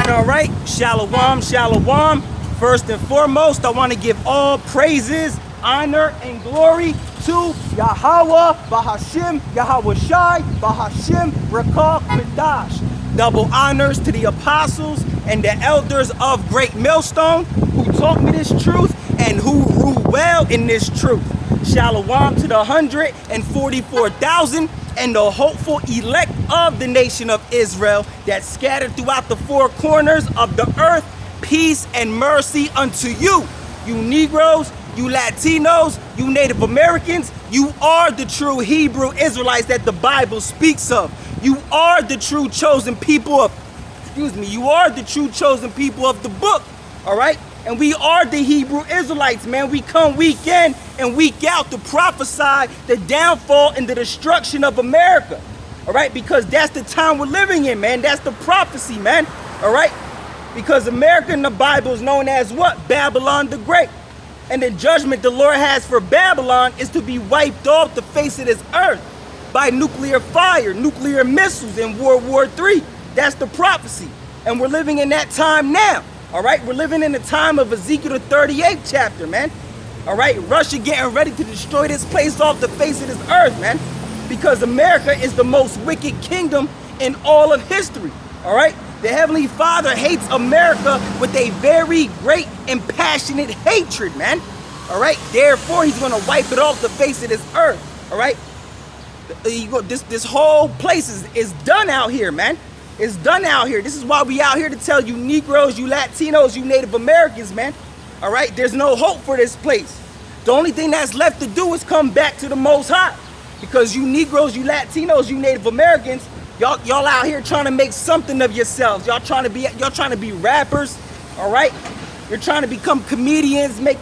All right, shalom, shalom. First and foremost, I want to give all praises, honor, and glory to Yahweh, Bahashim, Yahweh Shai, Bahashim, Rakah, Kadash. Double honors to the apostles and the elders of Great Millstone who taught me this truth and who rule well in this truth. Shalom to the 144,000 and the hopeful elect of the nation of Israel that scattered throughout the four corners of the earth. Peace and mercy unto you, you Negroes, you Latinos, you Native Americans. You are the true Hebrew Israelites that the Bible speaks of. You are the true chosen people of, you are the true chosen people of the book, all right? And we are the Hebrew Israelites, man. We come week in and week out to prophesy the downfall and the destruction of America, all right? Because that's the time we're living in, man. That's the prophecy, man, all right? Because America in the Bible is known as what? Babylon the Great. And the judgment the Lord has for Babylon is to be wiped off the face of this earth by nuclear fire, nuclear missiles in World War III. That's the prophecy. And we're living in that time now. All right, we're living in the time of Ezekiel the 38th chapter, man. All right, Russia getting ready to destroy this place off the face of this earth, man. Because America is the most wicked kingdom in all of history. All right, the Heavenly Father hates America with a very great and passionate hatred, man. All right, therefore he's gonna wipe it off the face of this earth. All right, this whole place is done out here, man. It's done out here. This is why we out here to tell you Negroes, you Latinos, you Native Americans, man. All right, there's no hope for this place. The only thing that's left to do is come back to the Most High. Because you Negroes, you Latinos, you Native Americans, y'all out here trying to make something of yourselves. Y'all trying to be rappers, all right? You're trying to become comedians, make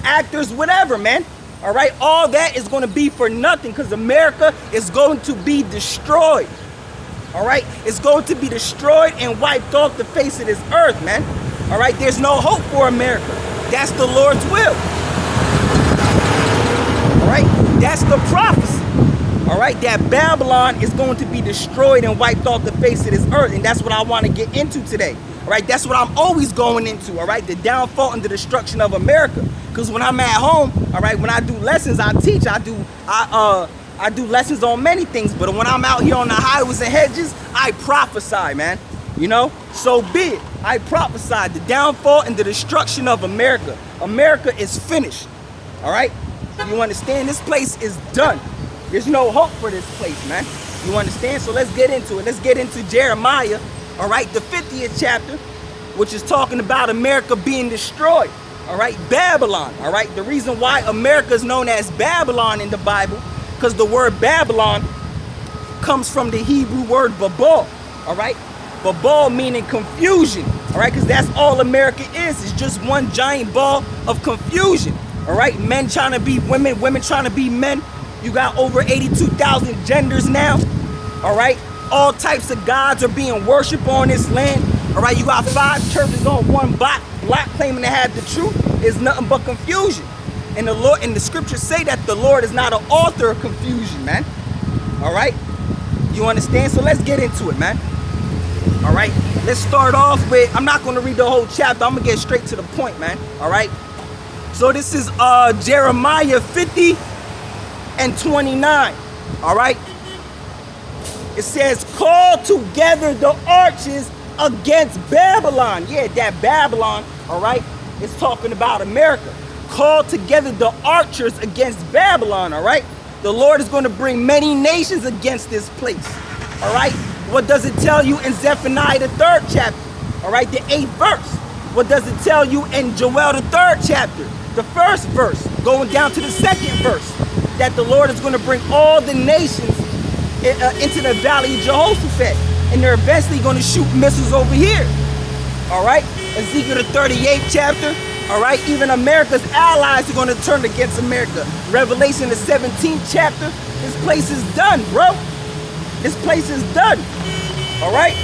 actors, whatever, man. All right, all that is going to be for nothing because America is going to be destroyed. All right, it's going to be destroyed and wiped off the face of this earth, man. All right, there's no hope for America. That's the Lord's will. All right, that's the prophecy. All right, that Babylon is going to be destroyed and wiped off the face of this earth, and that's what I want to get into today. All right, that's what I'm always going into. All right, the downfall and the destruction of America. Because when I'm at home, all right, when I do lessons, I teach. I do lessons on many things, but when I'm out here on the highways and hedges, I prophesy, man. You know, so be it. I prophesy the downfall and the destruction of America. America is finished. All right, you understand? This place is done. There's no hope for this place, man. You understand? So let's get into it. Let's get into Jeremiah, all right, the 50th chapter, which is talking about America being destroyed. All right, Babylon. All right, the reason why America is known as Babylon in the Bible, because the word Babylon comes from the Hebrew word Babel, all right? Babel meaning confusion, all right? Because that's all America is. It's just one giant ball of confusion, all right? Men trying to be women, women trying to be men. You got over 82,000 genders now, all right? All types of gods are being worshipped on this land, all right? You got 5 churches on one block claiming to have the truth. It's nothing but confusion. And the Lord and the scriptures say that the Lord is not an author of confusion, man. All right, you understand? So let's get into it, man. All right, let's start off with, I'm not going to read the whole chapter. I'm gonna get straight to the point, man. All right, so this is Jeremiah 50 and 29. All right, it says, call together the archers against Babylon. Yeah, that Babylon, all right, it's talking about America. Call together the archers against Babylon, all right? The Lord is going to bring many nations against this place, all right? What does it tell you in Zephaniah the 3rd chapter, all right? The 8th verse. What does it tell you in Joel the 3rd chapter, the 1st verse, going down to the 2nd verse, that the Lord is going to bring all the nations into the valley of Jehoshaphat, and they're eventually going to shoot missiles over here, all right? Ezekiel the 38th chapter. All right, even America's allies are going to turn against America. Revelation, the 17th chapter. This place is done, bro. This place is done. All right.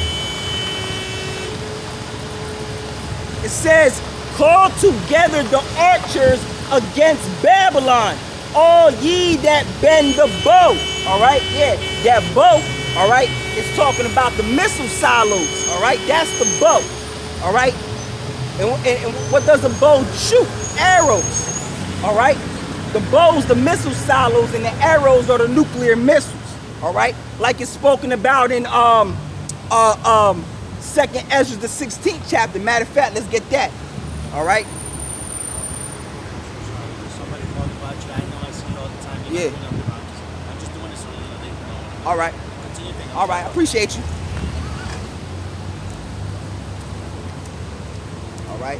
It says, call together the archers against Babylon, all ye that bend the bow. All right, yeah, that bow, all right, it's talking about the missile silos. All right, that's the bow. All right. And what does a bow shoot? Arrows. All right. The bows, the missile silos, and the arrows are the nuclear missiles. All right. Like it's spoken about in Second Ezra, the 16th chapter. Matter of fact, let's get that. All right. Somebody called about you. I know I see it all the time. Yeah. I'm just doing this so they know. All right. Continue your thing. All right. I appreciate you. All right.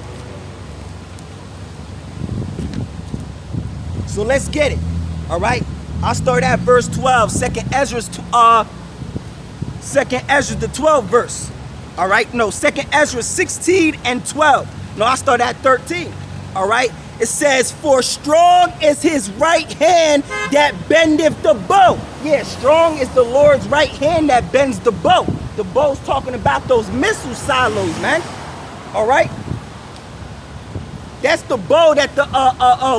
So let's get it. All right. I'll start at verse 12. Second Ezra, the 12th verse. All right. No, Second Ezra 16 and 12. No, I'll start at 13. All right. It says, for strong is his right hand that bendeth the bow. Yeah, strong is the Lord's right hand that bends the bow. The bow's talking about those missile silos, man. All right. That's the bow that the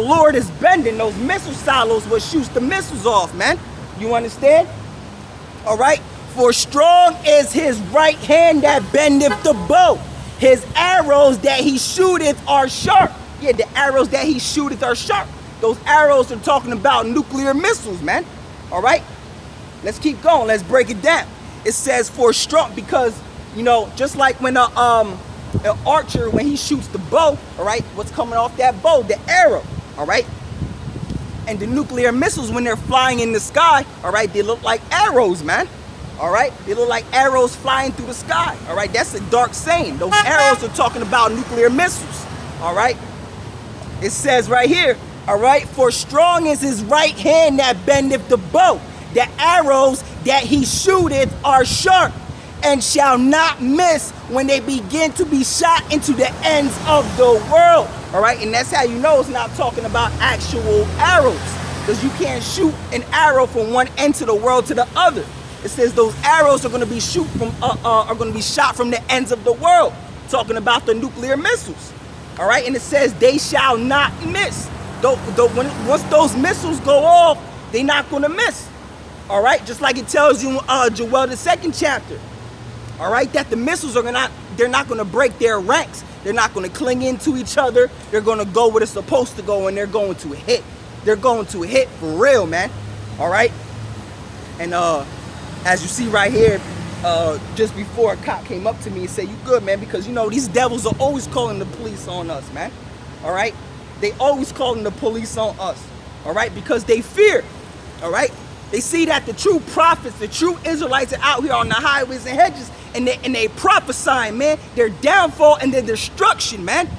Lord is bending. Those missile silos what shoots the missiles off, man. You understand? All right. For strong is his right hand that bendeth the bow. His arrows that he shooteth are sharp. Yeah, the arrows that he shooteth are sharp. Those arrows are talking about nuclear missiles, man. All right. Let's keep going. Let's break it down. It says for strong because, you know, just like when an archer, when he shoots the bow, all right, what's coming off that bow? The arrow, all right? And the nuclear missiles, when they're flying in the sky, all right, they look like arrows, man. All right? They look like arrows flying through the sky, all right? That's a dark saying. Those arrows are talking about nuclear missiles, all right? It says right here, all right, for strong is his right hand that bendeth the bow. The arrows that he shooteth are sharp, and shall not miss when they begin to be shot into the ends of the world. All right, and that's how you know it's not talking about actual arrows, because you can't shoot an arrow from one end to the world to the other. It says those arrows are going to be shot from the ends of the world, talking about the nuclear missiles. All right, and it says they shall not miss. Once those missiles go off, they're not going to miss. All right, just like it tells you Joel the 2nd chapter. All right, that the missiles they're not going to break their ranks. They're not going to cling into each other. They're going to go where it's supposed to go, and they're going to hit. They're going to hit for real, man. All right, and as you see right here, just before a cop came up to me and said, "You good, man?" Because you know these devils are always calling the police on us, man. All right, they always calling the police on us. All right, because they fear. All right. They see that the true prophets, the true Israelites are out here on the highways and hedges, and they prophesying, man, their downfall and their destruction, man.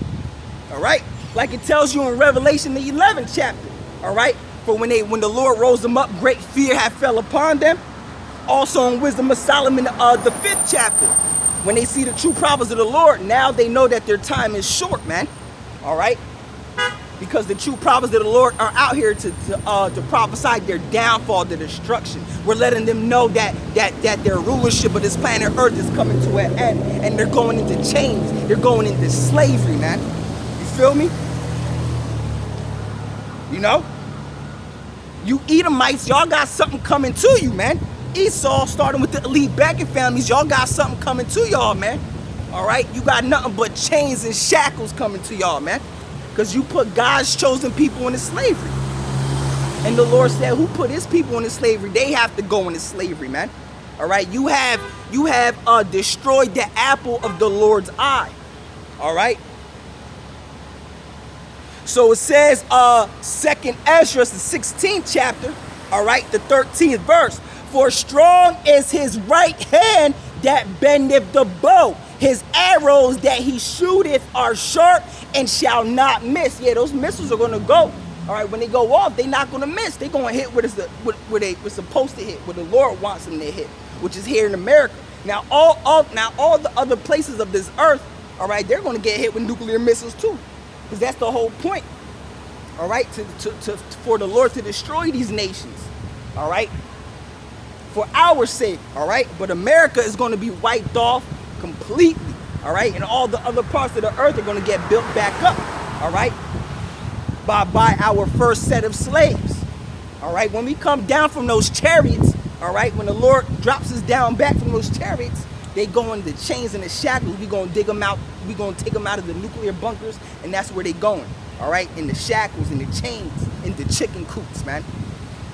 All right? Like it tells you in Revelation, the 11th chapter. All right? For when the Lord rose them up, great fear had fell upon them. Also in Wisdom of Solomon, the 5th chapter. When they see the true prophets of the Lord, now they know that their time is short, man. All right? Because the true prophets of the Lord are out here to prophesy their downfall, their destruction. We're letting them know that their rulership of this planet Earth is coming to an end, and they're going into chains. They're going into slavery, man. You feel me? You know? You Edomites, y'all got something coming to you, man. Esau, starting with the elite banking families, y'all got something coming to y'all, man. All right? You got nothing but chains and shackles coming to y'all, man. Because you put God's chosen people into slavery. And the Lord said, who put his people into slavery? They have to go into slavery, man. All right. You have destroyed the apple of the Lord's eye. All right. So it says, 2nd Ezra, the 16th chapter. All right. The 13th verse. For strong is his right hand that bendeth the bow. His arrows that he shooteth are sharp and shall not miss. Yeah, those missiles are going to go. All right, when they go off, they're not going to miss. They're going to hit where they were supposed to hit, where the Lord wants them to hit, which is here in America. Now, all the other places of this earth, all right, they're going to get hit with nuclear missiles too, because that's the whole point. All right, for the Lord to destroy these nations. All right, for our sake. All right, but America is going to be wiped off completely, all right, and all the other parts of the earth are going to get built back up, all right, by our first set of slaves, all right. When we come down from those chariots, all right, when the Lord drops us down back from those chariots, They go in the chains and the shackles. We gonna dig them out. We gonna take them out of the nuclear bunkers, and that's where they going. All right, in the shackles, in the chains, in the chicken coops, man.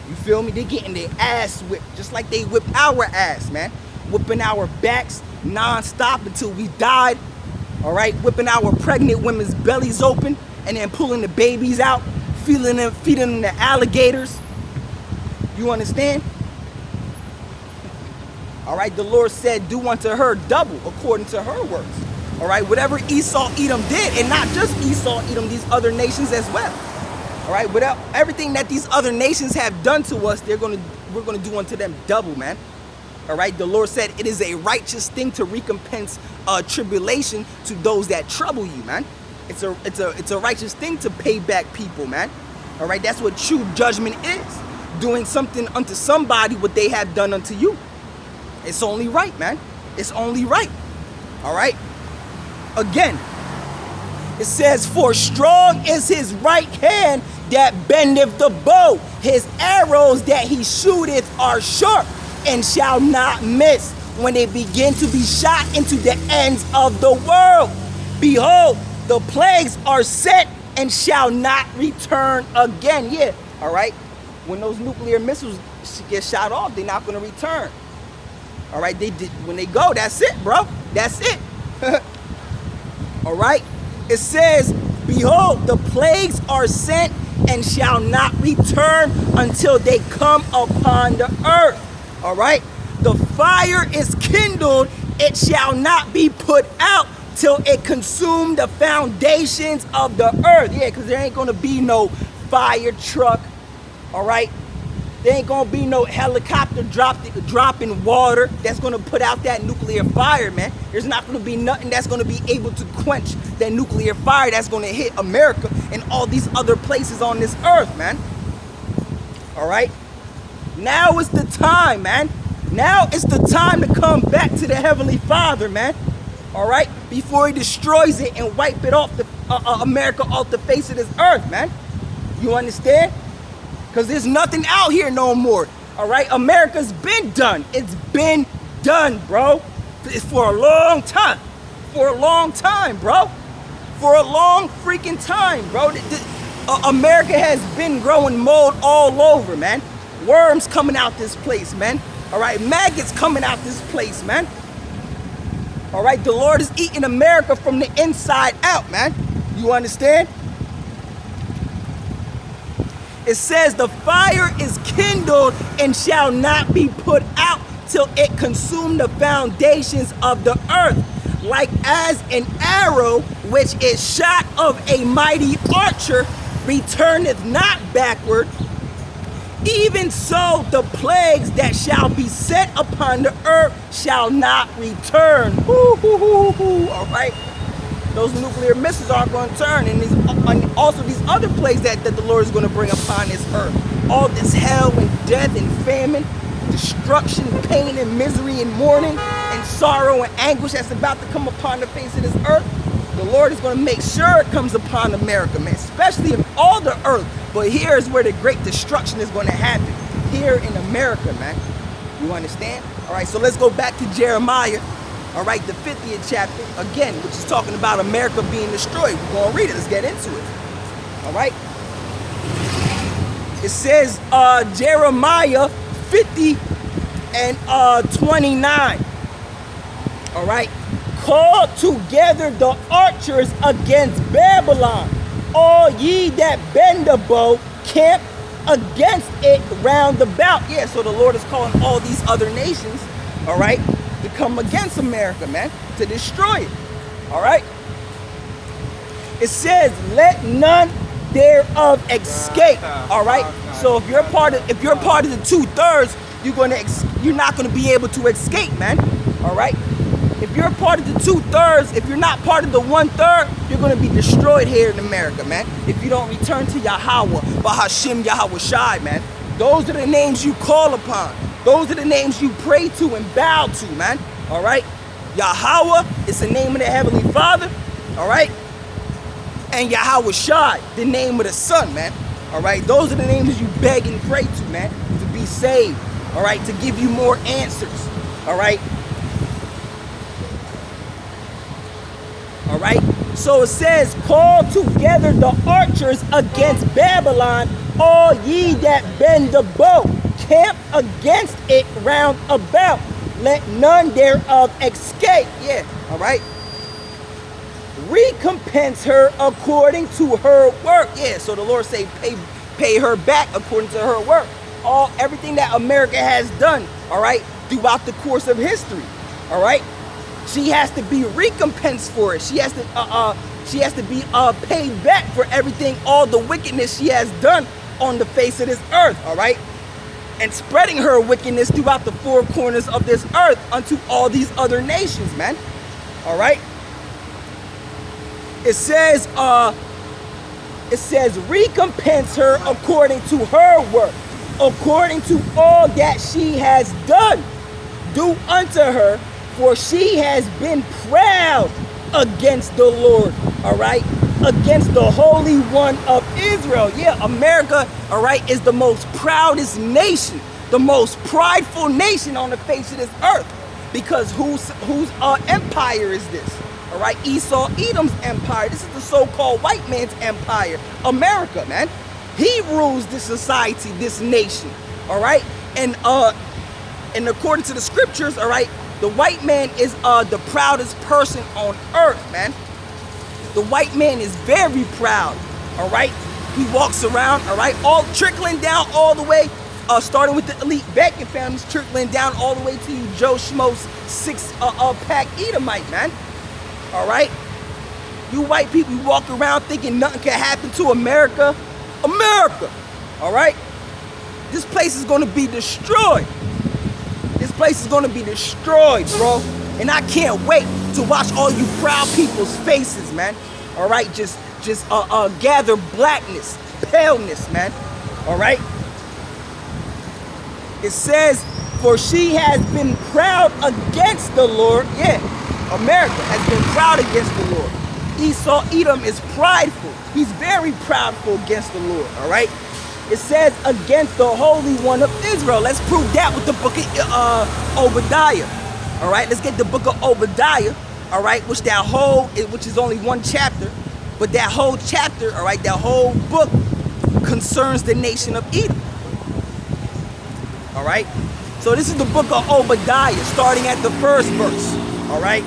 You feel me? They getting their ass whipped, just like they whipped our ass, man. Whipping our backs non-stop until we died. All right, whipping our pregnant women's bellies open, and then pulling the babies out, feeding them the alligators. You understand? All right, the Lord said, do unto her double according to her works. All right, whatever Esau, Edom did, and not just Esau, Edom, these other nations as well. All right, without everything that these other nations have done to us, we're gonna do unto them double, man. All right, the Lord said it is a righteous thing to recompense tribulation to those that trouble you, man. It's a righteous thing to pay back people, man. All right, that's what true judgment is. Doing something unto somebody what they have done unto you. It's only right, man. It's only right. All right. Again, it says, for strong is his right hand that bendeth the bow. His arrows that he shooteth are sharp and shall not miss when they begin to be shot into the ends of the world. Behold, the plagues are set and shall not return again. Yeah, all right. When those nuclear missiles get shot off, they're not going to return. All right, when they go, that's it, bro. That's it. All right. It says, behold, the plagues are sent and shall not return until they come upon the earth. All right. The fire is kindled, it shall not be put out till it consume the foundations of the earth. Yeah, because there ain't going to be no fire truck. All right. There ain't gonna be no helicopter dropping water that's gonna put out that nuclear fire, man. There's not gonna be nothing that's gonna be able to quench that nuclear fire that's gonna hit America and all these other places on this earth, man. All right? Now is the time, man. Now is the time to come back to the Heavenly Father, man. All right? Before he destroys it and wipe it off the America off the face of this earth, man. You understand? Because there's nothing out here no more. All right? America's been done. It's been done, bro. It's for a long time. For a long time, bro. For a long freaking time, bro. America has been growing mold all over, man. Worms coming out this place, man. All right? Maggots coming out this place, man. All right? The Lord is eating America from the inside out, man. You understand? It says the fire is kindled and shall not be put out till it consume the foundations of the earth, like as an arrow which is shot of a mighty archer returneth not backward. Even so the plagues that shall be set upon the earth shall not return. All right. Those nuclear missiles aren't going to turn, and also these other plagues that the Lord is going to bring upon this earth. All this hell and death and famine, destruction, pain and misery and mourning and sorrow and anguish that's about to come upon the face of this earth. The Lord is going to make sure it comes upon America, man, especially in all the earth. But here is where the great destruction is going to happen, here in America, man. You understand? All right, so let's go back to Jeremiah. All right, the 50th chapter, again, which is talking about America being destroyed. We're going to read it. Let's get into it. All right. It says Jeremiah 50 and 29. All right. Call together the archers against Babylon. All ye that bend the bow, camp against it round about. Yeah, so the Lord is calling all these other nations, all right, to come against America, man, to destroy it. All right. It says, let none thereof escape. All right. So if you're part of the 2/3, you're not gonna be able to escape, man. All right. If you're part of the 2/3, if you're not part of the 1/3, you're gonna be destroyed here in America, man. If you don't return to Yahweh, Bahashim Yahweh Shai, man. Those are the names you call upon. Those are the names you pray to and bow to, man. All right? Yahweh is the name of the Heavenly Father. All right? And Yahweh Shai, the name of the Son, man. All right? Those are the names you beg and pray to, man, to be saved. All right? To give you more answers. All right? All right. So it says, call together the archers against Babylon, all ye that bend the bow, camp against it round about. Let none thereof escape. Yeah. All right. Recompense her according to her work. Yeah. So the Lord say, pay her back according to her work. Everything that America has done. All right. Throughout the course of history. All right. She has to be recompensed for it. She has to be paid back for everything, all the wickedness she has done on the face of this earth, all right? And spreading her wickedness throughout the four corners of this earth unto all these other nations, man. All right? It says recompense her according to her work, according to all that she has done. Do unto her, for she has been proud against the Lord, all right? Against the Holy One of Israel. Yeah, America, all right, is the most proudest nation, the most prideful nation on the face of this earth. Because whose empire is this? All right, Esau, Edom's empire. This is the so-called white man's empire. America, man. He rules this society, this nation, all right? And according to the scriptures, all right, the white man is the proudest person on earth, man. The white man is very proud, all right? He walks around, all right, all trickling down all the way, starting with the elite Bacon families, trickling down all the way to you Joe Schmo's six-pack Edomite, man. All right? You white people, you walk around thinking nothing can happen to America. America, all right? This place is gonna be destroyed. This place is gonna be destroyed, bro. And I can't wait to watch all you proud people's faces, man. All right, just gather blackness, paleness, man. All right. It says, for she has been proud against the Lord. Yeah, America has been proud against the Lord. Esau, Edom is prideful. He's very proudful against the Lord. All right. It says against the Holy One of Israel. Let's prove that with the book of Obadiah. All right, let's get the book of Obadiah. All right, which is only one chapter, but that whole chapter, all right, that whole book concerns the nation of Edom. All right, so this is the book of Obadiah, starting at the first verse. All right,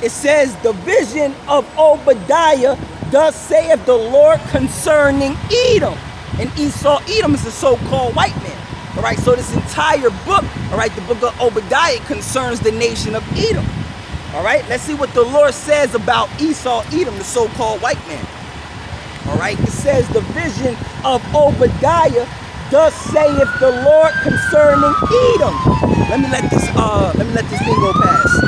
it says the vision of Obadiah. Thus saith the Lord concerning Edom. And Esau, Edom is the so-called white man. All right, so this entire book, all right, the book of Obadiah concerns the nation of Edom. All right, let's see what the Lord says about Esau, Edom, the so-called white man. All right, it says the vision of Obadiah. Thus saith the Lord concerning Edom. Let me let this thing go past.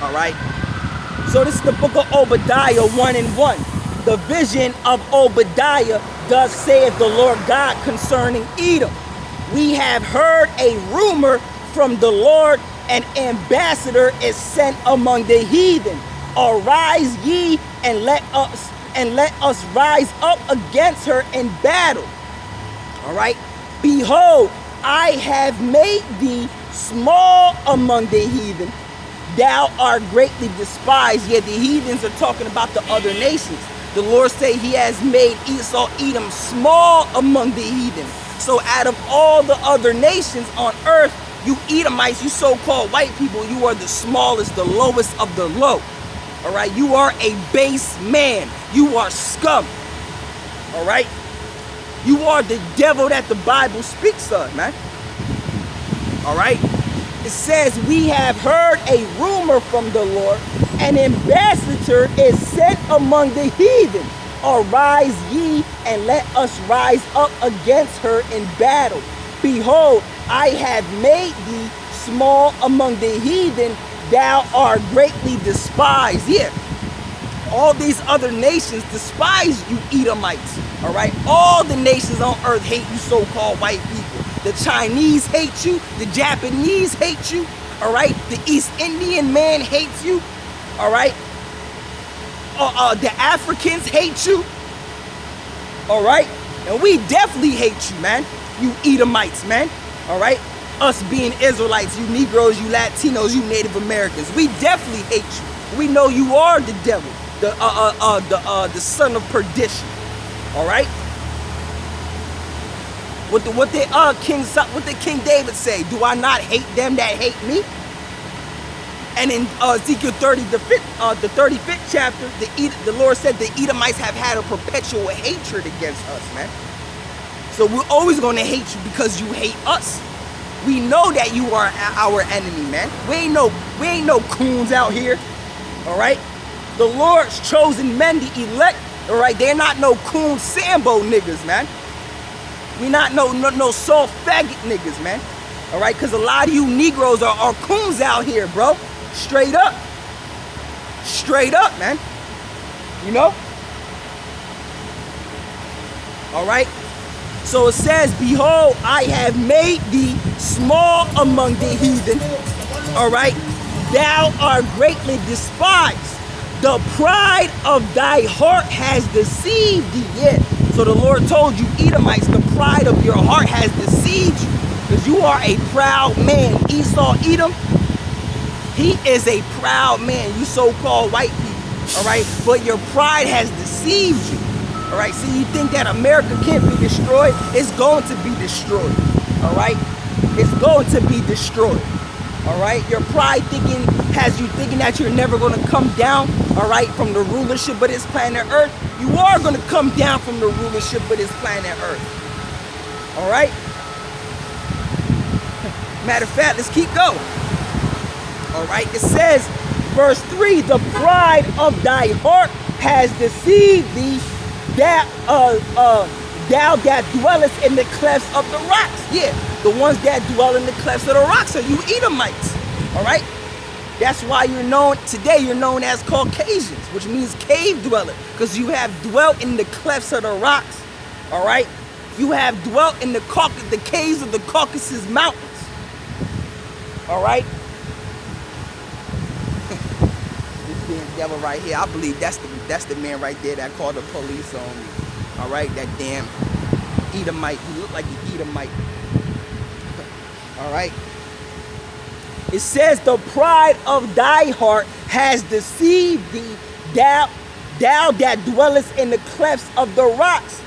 All right. So this is the book of Obadiah 1:1. The vision of Obadiah, thus saith the Lord God concerning Edom. We have heard a rumor from the Lord, an ambassador is sent among the heathen. Arise ye and let us rise up against her in battle. All right. Behold, I have made thee small among the heathen. Thou art greatly despised. Yet the heathens are talking about the other nations. The Lord say he has made Esau, Edom small among the heathen. So out of all the other nations on earth, you Edomites, you so-called white people, you are the smallest, the lowest of the low. All right, you are a base man. You are scum. All right, you are the devil that the Bible speaks of, man. All right. It says, we have heard a rumor from the Lord, an ambassador is sent among the heathen. Arise ye and let us rise up against her in battle. Behold, I have made thee small among the heathen. Thou art greatly despised. Yeah, all these other nations despise you Edomites. All right, all the nations on earth hate you so-called white people. The Chinese hate you. The Japanese hate you. All right. The East Indian man hates you. All right. The Africans hate you. All right. And we definitely hate you, man. you Edomites, man. All right? Us being Israelites, you Negroes, you Latinos, you Native Americans. We definitely hate you. We know you are the devil, the son of perdition. All right? What did King David say? Do I not hate them that hate me? And in Ezekiel 30, the 35th chapter, the Lord said the Edomites have had a perpetual hatred against us, man. So we're always going to hate you because you hate us. We know that you are our enemy, man. We ain't no coons out here, all right? The Lord's chosen men, the elect, all right? They're not no coon Sambo niggas, man. We not no soft faggot niggas, man. All right, because a lot of you Negroes are coons out here, bro. Straight up, man. You know? All right. So it says, behold, I have made thee small among the heathen. All right. Thou art greatly despised. The pride of thy heart has deceived thee. Yeah. So the Lord told you, Edomites, the pride of your heart has deceived you. Because you are a proud man. Esau, Edom, he is a proud man. You so-called white people. All right. But your pride has deceived you. All right. See, you think that America can't be destroyed? It's going to be destroyed. All right. It's going to be destroyed. All right. Your pride has you thinking that you're never going to come down. All right. From the rulership of this planet Earth. You are going to come down from the rulership of this planet Earth. All right? Matter of fact, let's keep going. All right? It says, verse 3, the pride of thy heart has deceived thee, thou that dwellest in the clefts of the rocks. Yeah, the ones that dwell in the clefts of the rocks are you Edomites. All right? That's why you're known as Caucasians, which means cave dweller, because you have dwelt in the clefts of the rocks. All right, you have dwelt in the caves of the Caucasus Mountains. All right, this damn devil right here. I believe that's the man right there that called the police on me. All right, that damn Edomite. You look like an Edomite. All right. It says, the pride of thy heart has deceived thee, thou that dwellest in the clefts of the rocks,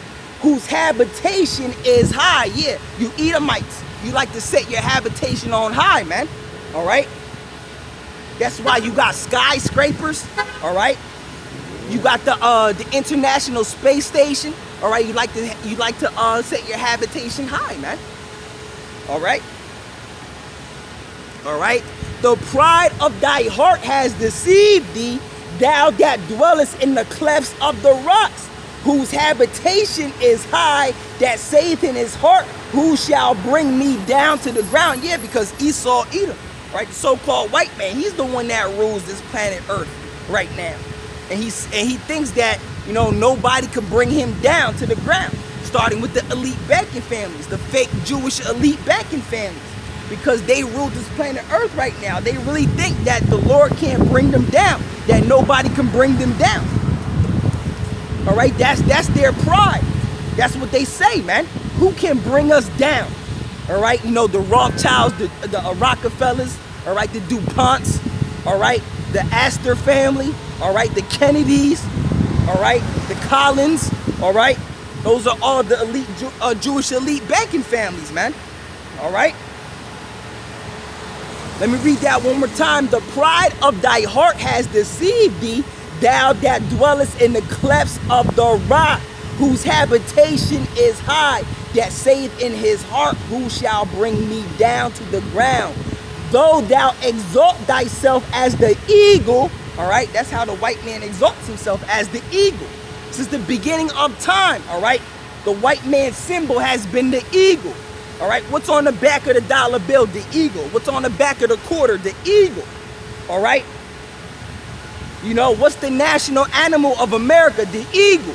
whose habitation is high. Yeah, you Edomites, you like to set your habitation on high, man. All right? That's why you got skyscrapers, all right? You got the International Space Station, all right? You like to set your habitation high, man. All right? All right. The pride of thy heart has deceived thee, thou that dwellest in the clefts of the rocks, whose habitation is high, that saith in his heart, who shall bring me down to the ground? Yeah, because Esau, Edom, right, the so-called white man, he's the one that rules this planet Earth right now, and he thinks that, you know, nobody can bring him down to the ground, starting with the elite banking families, the fake Jewish elite banking families. Because they rule this planet Earth right now. They really think that the Lord can't bring them down, that nobody can bring them down. All right, that's their pride. That's what they say, man. Who can bring us down? All right, you know, the Rothschilds, the Rockefellers, all right, the DuPonts, all right, the Astor family, all right, the Kennedys, all right, the Collins, all right. Those are all the elite Jewish elite banking families, man. All right. Let me read that one more time. The pride of thy heart has deceived thee, thou that dwellest in the clefts of the rock, whose habitation is high, that saith in his heart, who shall bring me down to the ground? Though thou exalt thyself as the eagle, all right, that's how the white man exalts himself, as the eagle. Since the beginning of time, all right, the white man's symbol has been the eagle. All right, what's on the back of the dollar bill? The eagle. What's on the back of the quarter? The eagle. All right. You know, what's the national animal of America? The eagle.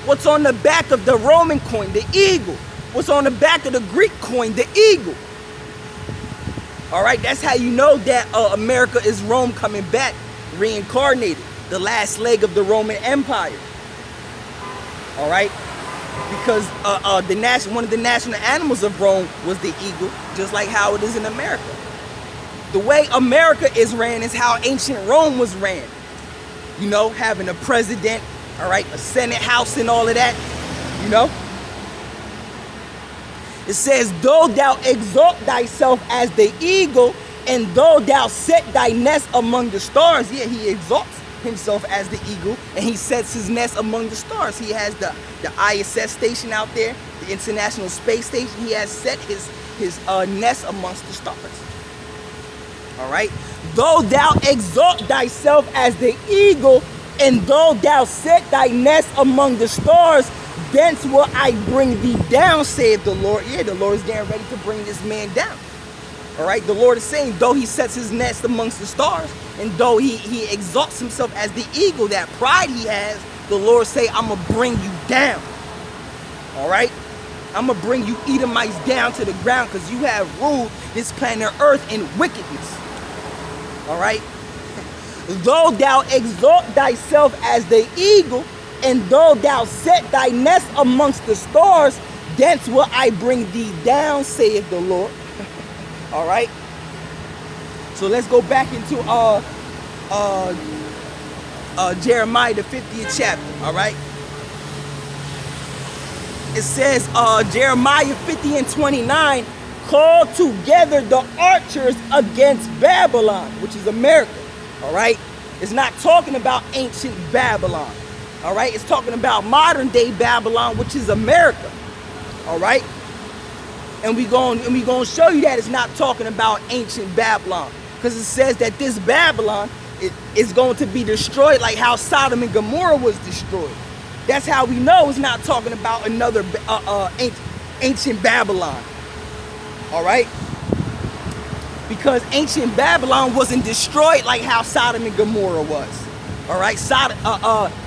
What's on the back of the Roman coin? The eagle. What's on the back of the Greek coin? The eagle. All right, that's how you know that America is Rome coming back, reincarnated, the last leg of the Roman Empire. All right. because one of the national animals of Rome was the eagle, just like how it is in America. The way America is ran is how ancient Rome was ran. You know, having a president, all right, a Senate house and all of that, you know. It says, though thou exalt thyself as the eagle, and though thou set thy nest among the stars. Yeah, he exalts himself as the eagle, and he sets his nest among the stars. He has the ISS station out there, the International Space Station. He has set his nest amongst the stars. All right. Though thou exalt thyself as the eagle, and though thou set thy nest among the stars, thence will I bring thee down, saith the Lord. Yeah, the Lord is getting ready to bring this man down. All right, the Lord is saying, though he sets his nest amongst the stars, and though he exalts himself as the eagle, that pride he has, the Lord say, I'm going to bring you down. All right? I'm going to bring you Edomites down to the ground because you have ruled this planet Earth in wickedness. All right? Though thou exalt thyself as the eagle, and though thou set thy nest amongst the stars, thence will I bring thee down, saith the Lord. All right? So let's go back into Jeremiah, the 50th chapter. All right? It says, Jeremiah 50 and 29, call together the archers against Babylon, which is America. All right? It's not talking about ancient Babylon. All right? It's talking about modern day Babylon, which is America. All right? And we're going to show you that it's not talking about ancient Babylon, because it says that this Babylon is going to be destroyed like how Sodom and Gomorrah was destroyed. That's how we know it's not talking about another ancient Babylon. All right? Because ancient Babylon wasn't destroyed like how Sodom and Gomorrah was. All right?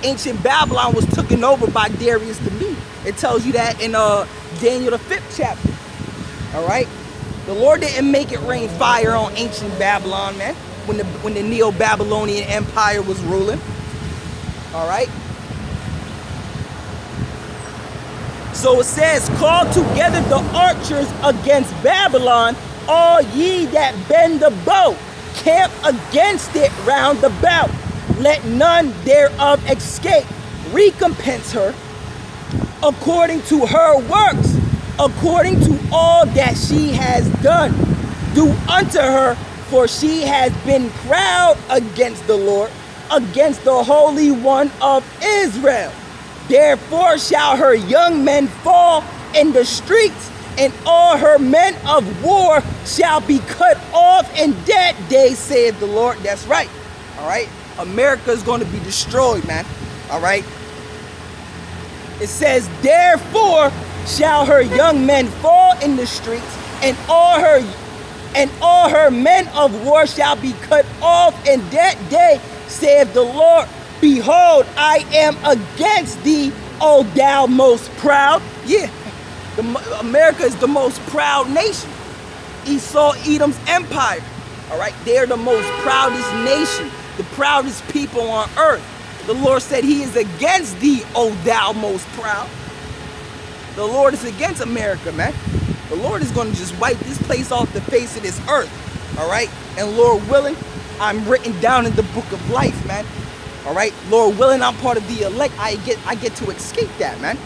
Ancient Babylon was taken over by Darius the Mede. It tells you that in Daniel the 5th chapter. All right? The Lord didn't make it rain fire on ancient Babylon, man, when the Neo-Babylonian Empire was ruling. All right? So it says, call together the archers against Babylon, all ye that bend the bow, camp against it round about. Let none thereof escape. Recompense her according to her works, according to all that she has done. Do unto her, for she has been proud against the Lord, against the Holy One of Israel. Therefore shall her young men fall in the streets, and all her men of war shall be cut off in that day, saith the Lord. That's right. All right. America is going to be destroyed, man. All right. It says, therefore shall her young men fall in the streets, and all her men of war shall be cut off in that day, saith the Lord. Behold, I am against thee, O thou most proud. Yeah, America is the most proud nation. Esau, Edom's empire. All right, they're the most proudest nation, the proudest people on earth. The Lord said he is against thee, O thou most proud. The Lord is against America, man. The Lord is going to just wipe this place off the face of this earth. All right, and Lord willing, I'm written down in the book of life, man. All right, Lord willing, I'm part of the elect. I get to escape that, man.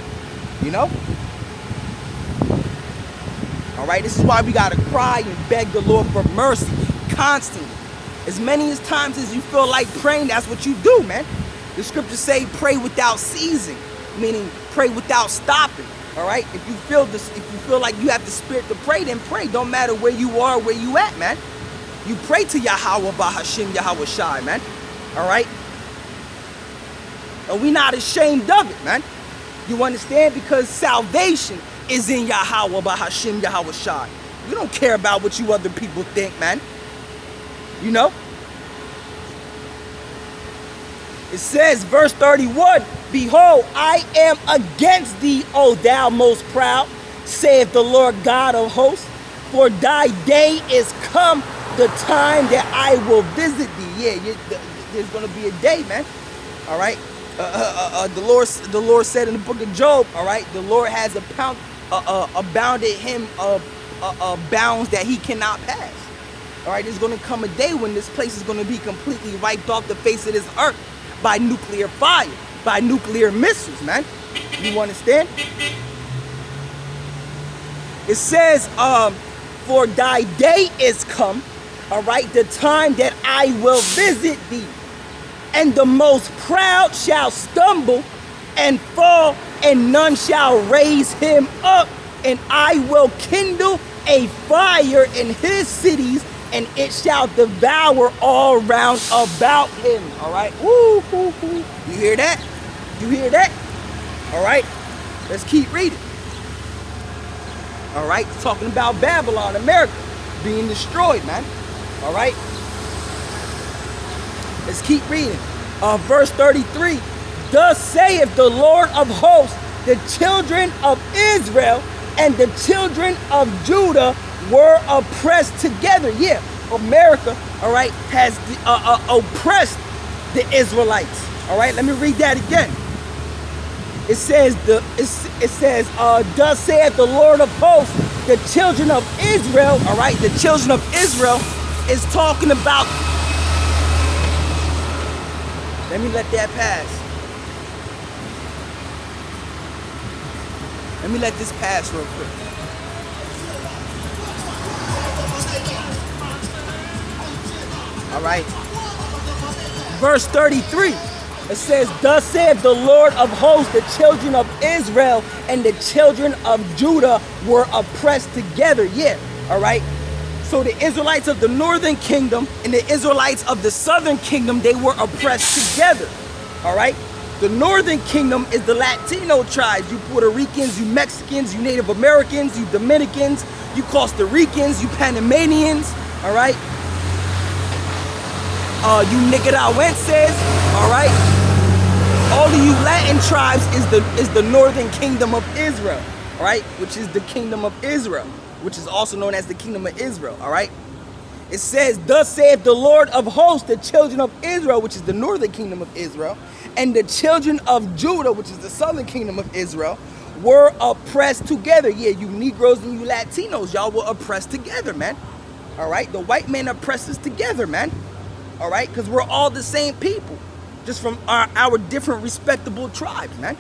You know? All right, this is why we got to cry and beg the Lord for mercy constantly. As many as times as you feel like praying, that's what you do, man. The scriptures say pray without ceasing, meaning pray without stopping. All right, if you feel like you have the spirit to pray, then pray. Don't matter where you are, where you at, man. You pray to Yahweh Bahashim Yahweh Shai, man. All right. And we're not ashamed of it, man. You understand? Because salvation is in Yahweh Bahashim Yahweh Shai. We don't care about what you other people think, man. You know? It says, verse 31, behold, I am against thee, O thou most proud, saith the Lord God of hosts, for thy day is come, the time that I will visit thee. Yeah, there's going to be a day, man. All right? The Lord said in the book of Job, all right, the Lord has abounded him bounds that he cannot pass. All right, there's going to come a day when this place is going to be completely wiped off the face of this earth by nuclear fire, by nuclear missiles, man. You understand? It says, for thy day is come, all right, the time that I will visit thee, and the most proud shall stumble and fall, and none shall raise him up, and I will kindle a fire in his cities, and it shall devour all round about him. All right, woo, woo, woo. You hear that? You hear that? All right, let's keep reading. All right, talking about Babylon, America being destroyed, man. All right, let's keep reading. Verse 33. Thus saith the Lord of hosts, the children of Israel and the children of Judah were oppressed together. Yeah, America, all right, has oppressed the Israelites. All right, let me read that again. It says, thus saith the Lord of hosts, the children of Israel, all right, the children of Israel is talking about, let me let that pass. Let me let this pass real quick. All right. Verse 33. It says, thus saith the Lord of hosts, the children of Israel and the children of Judah were oppressed together. Yeah, all right. So the Israelites of the northern kingdom and the Israelites of the southern kingdom, they were oppressed together. All right. The northern kingdom is the Latino tribes. You Puerto Ricans, you Mexicans, you Native Americans, you Dominicans, you Costa Ricans, you Panamanians. All right. You Nicaraguenses. All right. All of you Latin tribes is the northern kingdom of Israel. All right, which is the kingdom of Israel, which is also known as the kingdom of Israel. All right. It says, thus saith the Lord of hosts, the children of Israel, which is the northern kingdom of Israel, and the children of Judah, which is the southern kingdom of Israel, were oppressed together. Yeah, you Negroes and you Latinos, y'all were oppressed together, man. All right, the white man oppressed us together, man. All right, because we're all the same people, just from our different respectable tribes, man.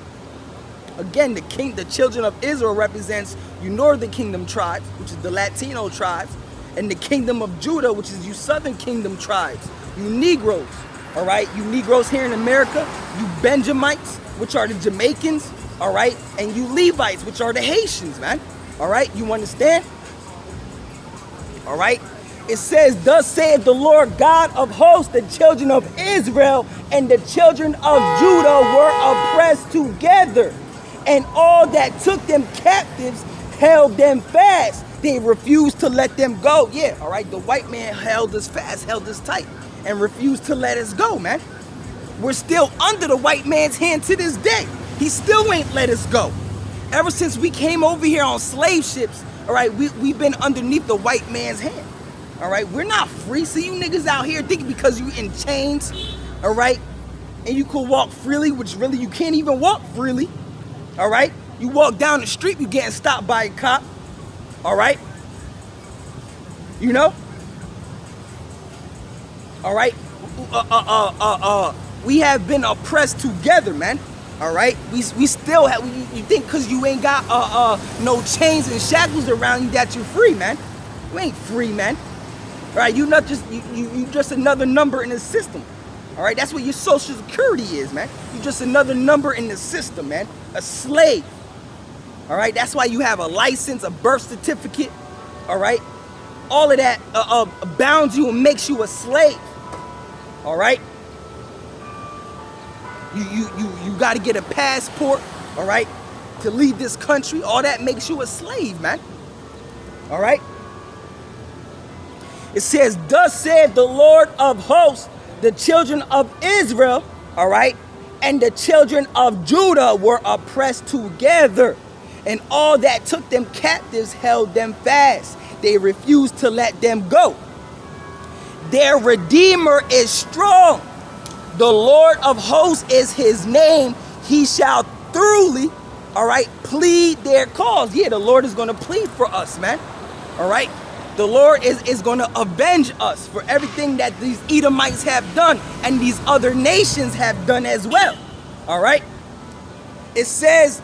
Again, the children of Israel represents you northern kingdom tribes, which is the Latino tribes, and the kingdom of Judah, which is you southern kingdom tribes, you Negroes. All right, you Negroes here in America, you Benjamites, which are the Jamaicans, all right, and you Levites, which are the Haitians, man. All right, you understand? All right, it says, thus saith the Lord God of hosts, the children of Israel and the children of Judah were oppressed together, and all that took them captives held them fast. They refused to let them go. Yeah, all right, the white man held us fast, held us tight, and refused to let us go, man. We're still under the white man's hand to this day. He still ain't let us go. Ever since we came over here on slave ships, all right, we've been underneath the white man's hand. All right, we're not free. See, you niggas out here thinking because you in chains, all right, and you could walk freely, which really you can't even walk freely. All right, you walk down the street, you getting stopped by a cop. All right, you know. All right, we have been oppressed together, man. All right, we still have. You think because you ain't got no chains and shackles around you that you're free, man? You ain't free, man. All right, you not just you just another number in the system. All right, that's what your Social Security is, man. You just another number in the system, man. A slave. All right, that's why you have a license, a birth certificate. All right, all of that bounds you and makes you a slave. All right, you got to get a passport. All right, to leave this country. All that makes you a slave, man. All right. It says, thus saith the Lord of hosts, the children of Israel, all right, and the children of Judah were oppressed together, and all that took them captives held them fast. They refused to let them go. Their Redeemer is strong. The Lord of hosts is his name. He shall thoroughly, all right, plead their cause. Yeah, the Lord is going to plead for us, man. All right. The Lord is going to avenge us for everything that these Edomites have done and these other nations have done as well. All right. It says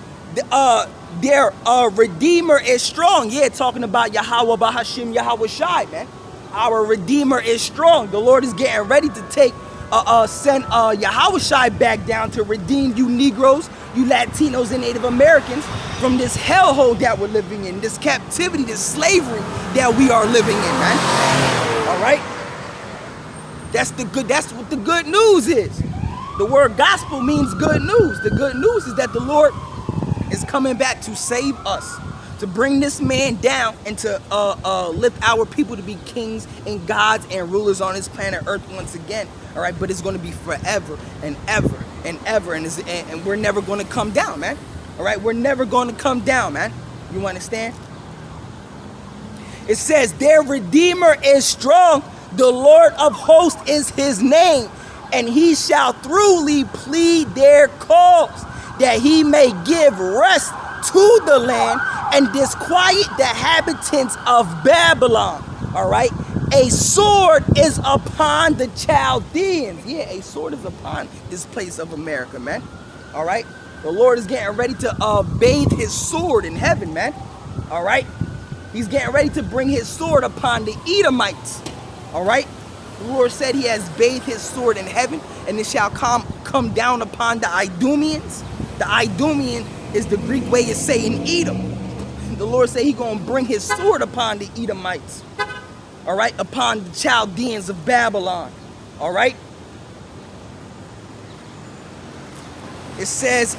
their Redeemer is strong. Yeah, talking about Yahweh Bahashim Yahweh Shai, man. Our Redeemer is strong. The Lord is getting ready to send Yahweh Shai back down to redeem you Negroes, you Latinos and Native Americans from this hellhole that we're living in, this captivity, this slavery that we are living in, man. All right? That's what the good news is. The word gospel means good news. The good news is that the Lord is coming back to save us, to bring this man down and to lift our people to be kings and gods and rulers on this planet Earth once again. All right, but it's going to be forever and ever and ever, and we're never going to come down, man. All right, we're never going to come down, man. You understand? It says their Redeemer is strong. The Lord of hosts is his name, and he shall thoroughly plead their cause, that he may give rest to the land and disquiet the inhabitants of Babylon. All right. A sword is upon the Chaldeans. Yeah, a sword is upon this place of America, man. All right. The Lord is getting ready to bathe his sword in heaven, man. All right. He's getting ready to bring his sword upon the Edomites. All right. The Lord said he has bathed his sword in heaven, and it shall come down upon the Idumeans. The Idumean is the Greek way of saying Edom. The Lord said he's going to bring his sword upon the Edomites. All right, upon the Chaldeans of Babylon. All right. It says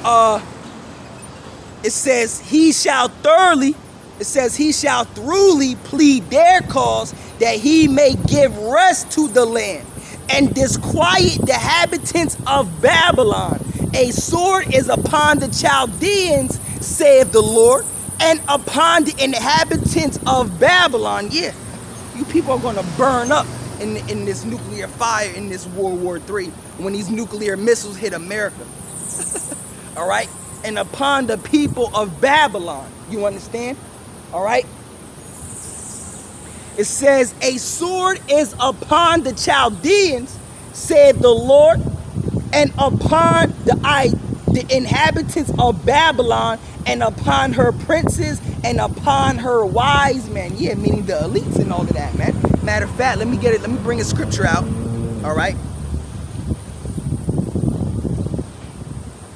he shall thoroughly plead their cause, that he may give rest to the land and disquiet the inhabitants of Babylon. A sword is upon the Chaldeans, saith the Lord, and upon the inhabitants of Babylon. Yeah, you people are going to burn up in this nuclear fire in this World War III when these nuclear missiles hit America. All right? And upon the people of Babylon. You understand? All right? It says, a sword is upon the Chaldeans, said the Lord, and upon the inhabitants of Babylon, and upon her princes, and upon her wise men. Yeah, meaning the elites and all of that, man. Matter of fact, let me bring a scripture out. All right?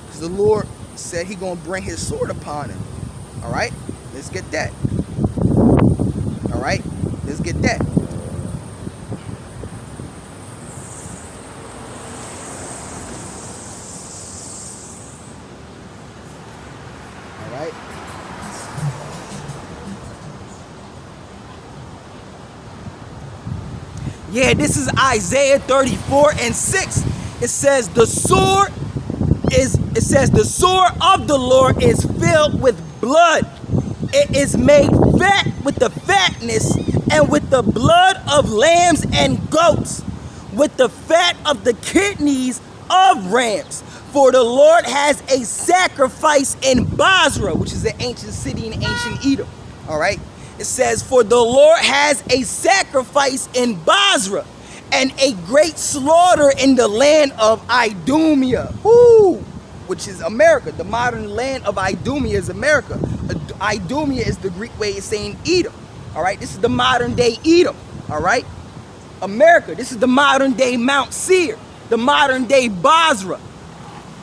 Because the Lord said he gonna bring his sword upon him. All right? Let's get that. All right? Let's get that. All right? Yeah, this is Isaiah 34:6. It says the sword of the Lord is filled with blood. It is made fat with the fatness and with the blood of lambs and goats, with the fat of the kidneys of rams. For the Lord has a sacrifice in Basra, which is an ancient city in ancient Edom. All right. It says, for the Lord has a sacrifice in Basra, and a great slaughter in the land of Idumea, which is America. The modern land of Idumea is America. Idumea is the Greek way of saying Edom. All right, this is the modern day Edom. All right, America. This is the modern day Mount Seir, the modern day Basra.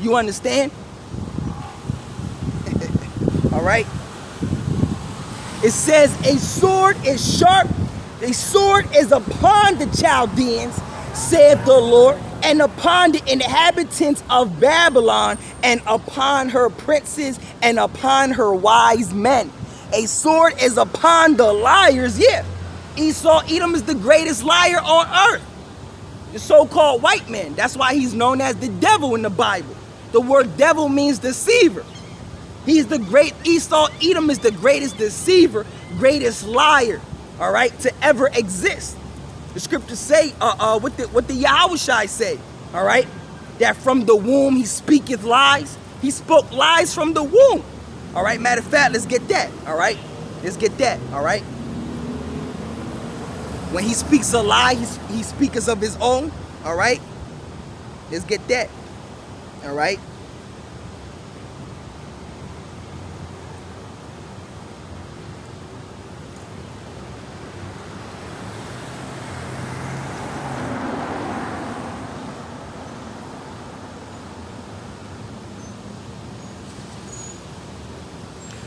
You understand? All right. It says a sword is sharp. A sword is upon the Chaldeans, saith the Lord, and upon the inhabitants of Babylon, and upon her princes, and upon her wise men. A sword is upon the liars. Yeah, Edom is the greatest liar on earth. The so-called white man. That's why he's known as the devil in the Bible. The word devil means deceiver. He's the great Edom is the greatest deceiver, greatest liar, all right, to ever exist. The scriptures say, what the Yahushai say, all right? that from the womb he speaketh lies. He spoke lies from the womb. All right, matter of fact, let's get that. All right, let's get that. All right. When he speaks a lie, he speaks of his own. All right, let's get that. All right.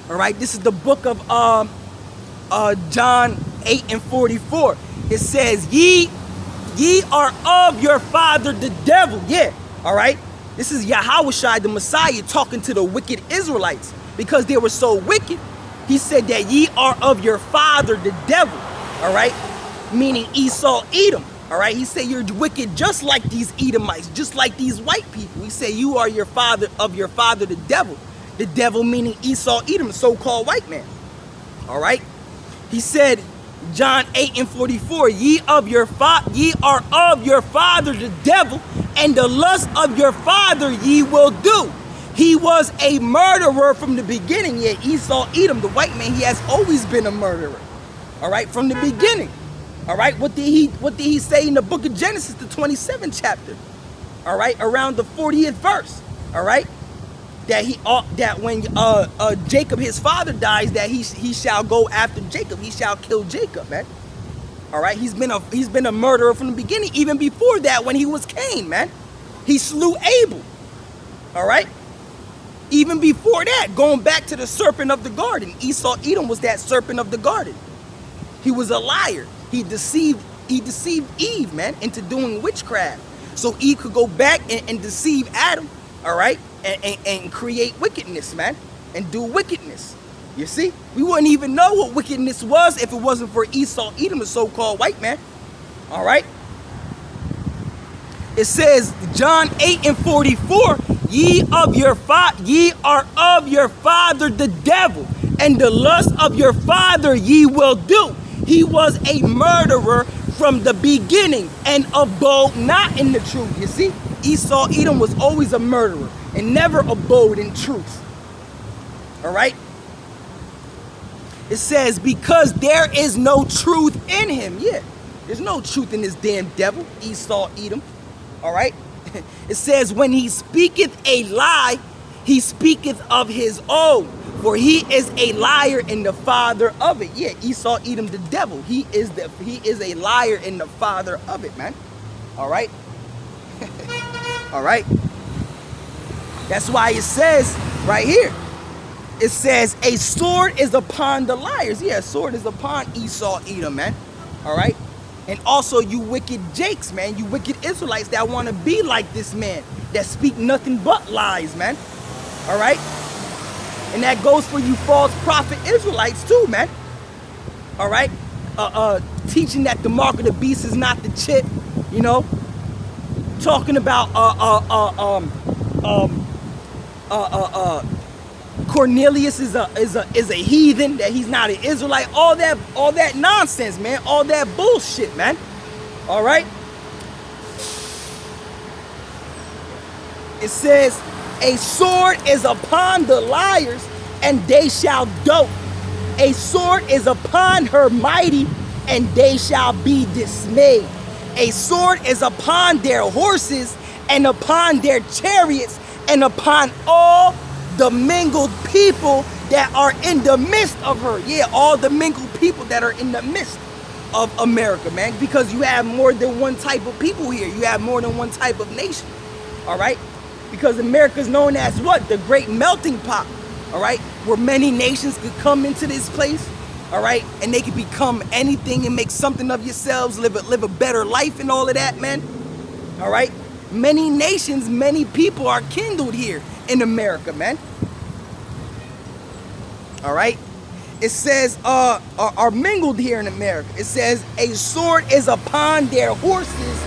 All right, this is the book of John 8:44. It says, ye are of your father the devil. Yeah, all right. This is Yahushua, the Messiah, talking to the wicked Israelites because they were so wicked. He said that ye are of your father the devil, all right, meaning Esau, Edom. All right, he said you're wicked just like these Edomites, just like these white people. He said you are your father the devil. The devil meaning Esau, Edom, so-called white man. All right. He said, John 8:44, ye are of your father the devil, and the lust of your father ye will do. He was a murderer from the beginning. Yeah, Esau, Edom, the white man, he has always been a murderer. All right, from the beginning. All right, what did he say in the book of Genesis, the 27th chapter? All right, around the 40th verse. All right. That when Jacob his father dies, that he shall go after Jacob. He shall kill Jacob, man. All right, he's been a murderer from the beginning. Even before that, when he was Cain, man, he slew Abel. All right, even before that, going back to the serpent of the garden, Esau, Edom was that serpent of the garden. He was a liar. He deceived Eve, man, into doing witchcraft, so Eve could go back and deceive Adam. All right. And create wickedness, man, and do wickedness. You see, we wouldn't even know what wickedness was if it wasn't for Esau, Edom, the so-called white man. All right. It says, John 8:44, ye are of your father the devil, and the lust of your father ye will do. He was a murderer from the beginning and abode not in the truth. You see, Esau, Edom was always a murderer and never abode in truth. All right. It says, because there is no truth in him. Yeah, there's no truth in this damn devil, Esau, Edom. All right. It says, when he speaketh a lie, he speaketh of his own, for he is a liar and the father of it. Yeah, Esau, Edom, the devil. He is a liar and the father of it, man. All right. All right. That's why it says right here, it says a sword is upon the liars. Yeah, a sword is upon Esau, Edom, man. All right. And also you wicked Jakes, man, you wicked Israelites that want to be like this man, that speak nothing but lies, man. All right. And that goes for you false prophet Israelites too, man. All right. Teaching that the mark of the beast is not the chip, you know. Talking about Cornelius is a heathen, that he's not an Israelite. All that nonsense, man. All that bullshit, man. All right. It says, a sword is upon the liars, and they shall dote. A sword is upon her mighty, and they shall be dismayed. A sword is upon their horses, and upon their chariots, and upon all the mingled people that are in the midst of her. Yeah, all the mingled people that are in the midst of America, man. Because you have more than one type of people here. You have more than one type of nation. All right? Because America is known as what? The great melting pot. All right? Where many nations could come into this place. All right? And they could become anything and make something of yourselves, live a better life and all of that, man. All right? Many nations, many people are kindled here in America, man. All right. It says are mingled here in America. It says a sword is upon their horses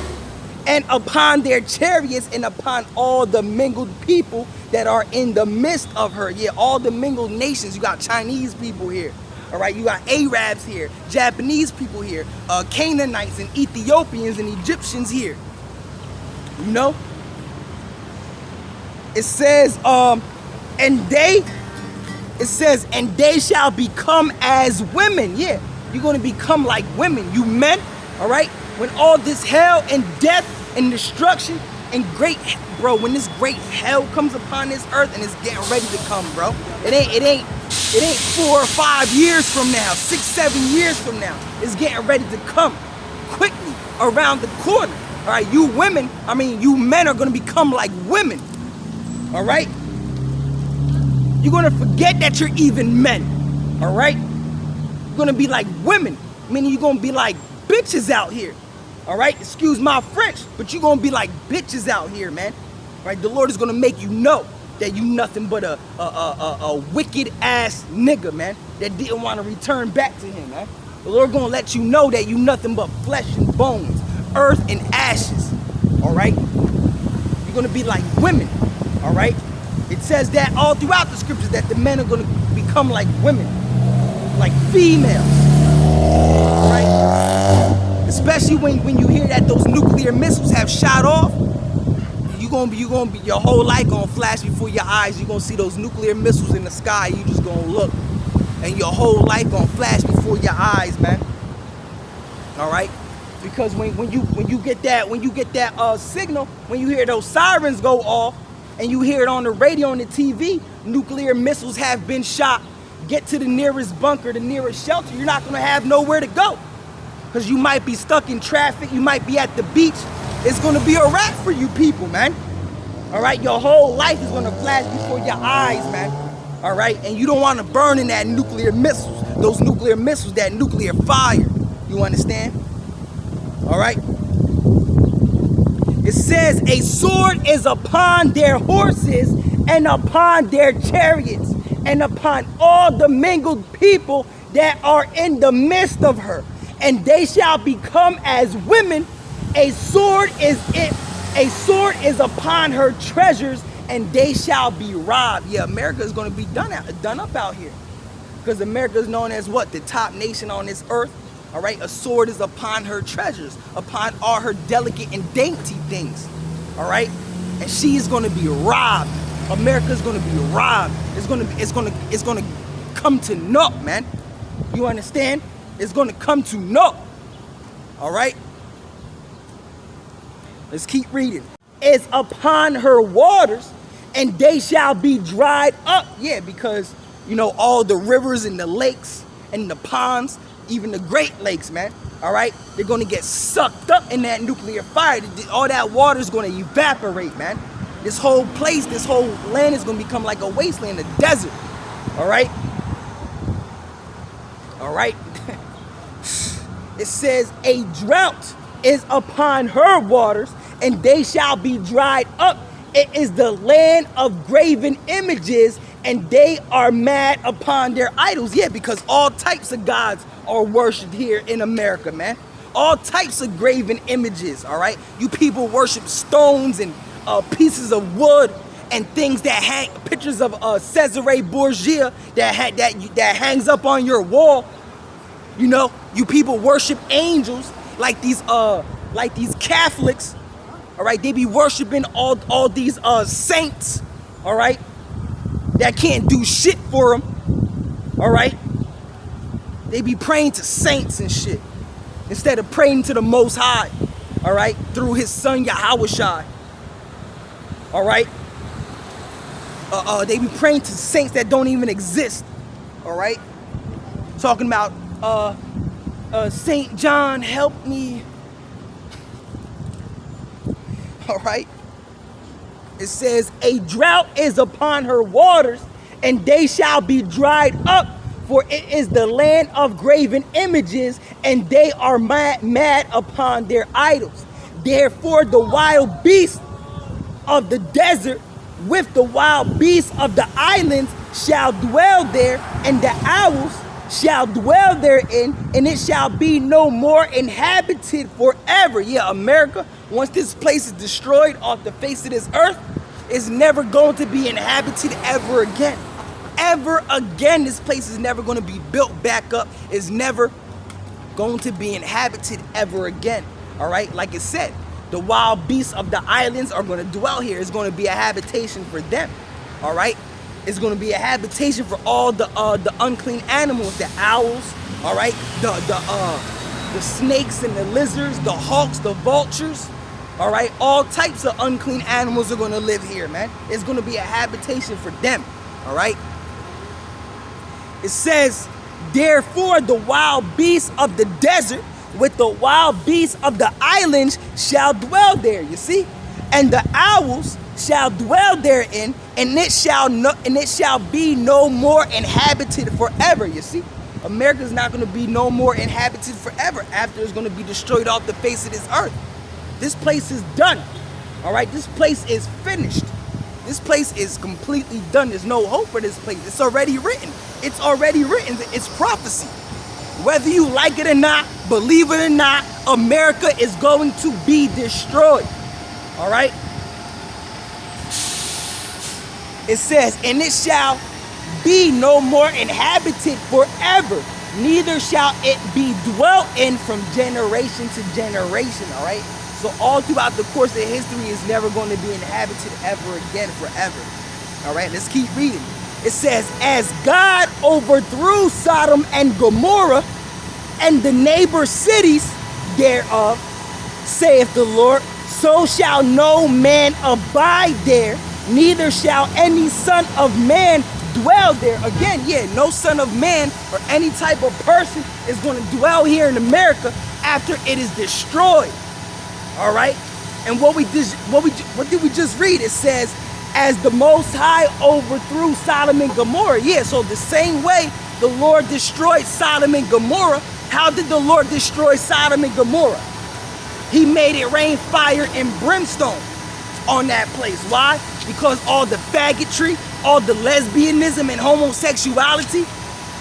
and upon their chariots and upon all the mingled people that are in the midst of her. Yeah, all the mingled nations. You got Chinese people here. All right, you got Arabs here, Japanese people here, Canaanites and Ethiopians and Egyptians here. You know? It says, and they shall become as women. Yeah, you're gonna become like women, you men, all right? When all this hell and death and destruction and when this great hell comes upon this earth, and it's getting ready to come, bro. It ain't 4 or 5 years from now, 6, 7 years from now. It's getting ready to come quickly around the corner. All right, you men are gonna become like women. All right? You're gonna forget that you're even men. All right? You're gonna be like women, meaning you're gonna be like bitches out here. All right? Excuse my French, but you're gonna be like bitches out here, man. All right? The Lord is gonna make you know that you nothing but a wicked ass nigga, man, that didn't want to return back to him, man. The Lord gonna let you know that you nothing but flesh and bones, earth and ashes. All right? You're gonna be like women. All right? It says that all throughout the scriptures that the men are gonna become like women, like females. All right? Especially when you hear that those nuclear missiles have shot off, you gonna be your whole life gonna flash before your eyes. You're gonna see those nuclear missiles in the sky. You just gonna look, and your whole life gonna flash before your eyes, man. All right, because when you get that signal, when you hear those sirens go off, and you hear it on the radio and the TV, nuclear missiles have been shot. Get to the nearest bunker, the nearest shelter. You're not gonna have nowhere to go, because you might be stuck in traffic. You might be at the beach. It's gonna be a wrap for you people, man. All right, your whole life is gonna flash before your eyes, man. All right, and you don't want to burn in that nuclear missiles, those nuclear missiles, that nuclear fire. You understand? All right. It says, a sword is upon their horses and upon their chariots and upon all the mingled people that are in the midst of her, and they shall become as women. A sword is upon her treasures, and they shall be robbed. Yeah, America is going to be done up out here, because America is known as what? The top nation on this earth. All right, a sword is upon her treasures, upon all her delicate and dainty things. All right, and she is going to be robbed. America is going to be robbed. It's going to come to naught, man. You understand? It's going to come to naught. All right. Let's keep reading. Is upon her waters, and they shall be dried up. Yeah, because all the rivers and the lakes and the ponds, even the Great Lakes, man. All right, they're gonna get sucked up in that nuclear fire. All that water is gonna evaporate, man. This whole place, this whole land is gonna become like a wasteland, a desert. All right. All right. It says a drought is upon her waters, and they shall be dried up. It is the land of graven images, and they are mad upon their idols. Yeah, because all types of gods are worshipped here in America, man. All types of graven images, all right? You people worship stones and pieces of wood and things that hang, pictures of Cesare Borgia that hangs up on your wall. You people worship angels like these Catholics, all right? They be worshiping all these saints, all right? That can't do shit for them, all right? They be praying to saints and shit instead of praying to the Most High, all right? Through his son Yahushua, all right? They be praying to saints that don't even exist, all right? Talking about Saint John, help me, all right? It says, a drought is upon her waters, and they shall be dried up, for it is the land of graven images, and they are mad upon their idols. Therefore the wild beasts of the desert with the wild beasts of the islands shall dwell there, and the owls shall dwell therein, and it shall be no more inhabited forever. Yeah, America, once this place is destroyed off the face of this earth, is never going to be inhabited ever again. Ever again, this place is never going to be built back up. It's never going to be inhabited ever again. All right, like it said, The wild beasts of the islands are going to dwell here. It's going to be a habitation for them. All right? It's going to be a habitation for all the unclean animals, the owls, all right? The snakes and the lizards, the hawks, the vultures, all right? All types of unclean animals are going to live here, man. It's going to be a habitation for them, all right? It says, therefore the wild beasts of the desert with the wild beasts of the islands shall dwell there, you see? And the owls shall dwell therein, and it shall be no more inhabited forever, you see? America's not going to be no more inhabited forever after it's going to be destroyed off the face of this earth. This place is done, all right? This place is finished. This place is completely done. There's no hope for this place. It's already written. It's already written. It's prophecy. Whether you like it or not, believe it or not, America is going to be destroyed. All right? It says, and it shall be no more inhabited forever, neither shall it be dwelt in from generation to generation. All right? So all throughout the course of history is never going to be inhabited ever again, forever. All right? Let's keep reading. It says, as God overthrew Sodom and Gomorrah and the neighbor cities thereof, saith the Lord, so shall no man abide there, neither shall any son of man dwell there. Again, yeah, no son of man or any type of person is going to dwell here in America after it is destroyed. All right? And what did we just read? It says, as the Most High overthrew Sodom and Gomorrah. Yeah, so the same way the Lord destroyed Sodom and Gomorrah, how did the Lord destroy Sodom and Gomorrah? He made it rain fire and brimstone on that place. Why? Because all the faggotry, all the lesbianism and homosexuality,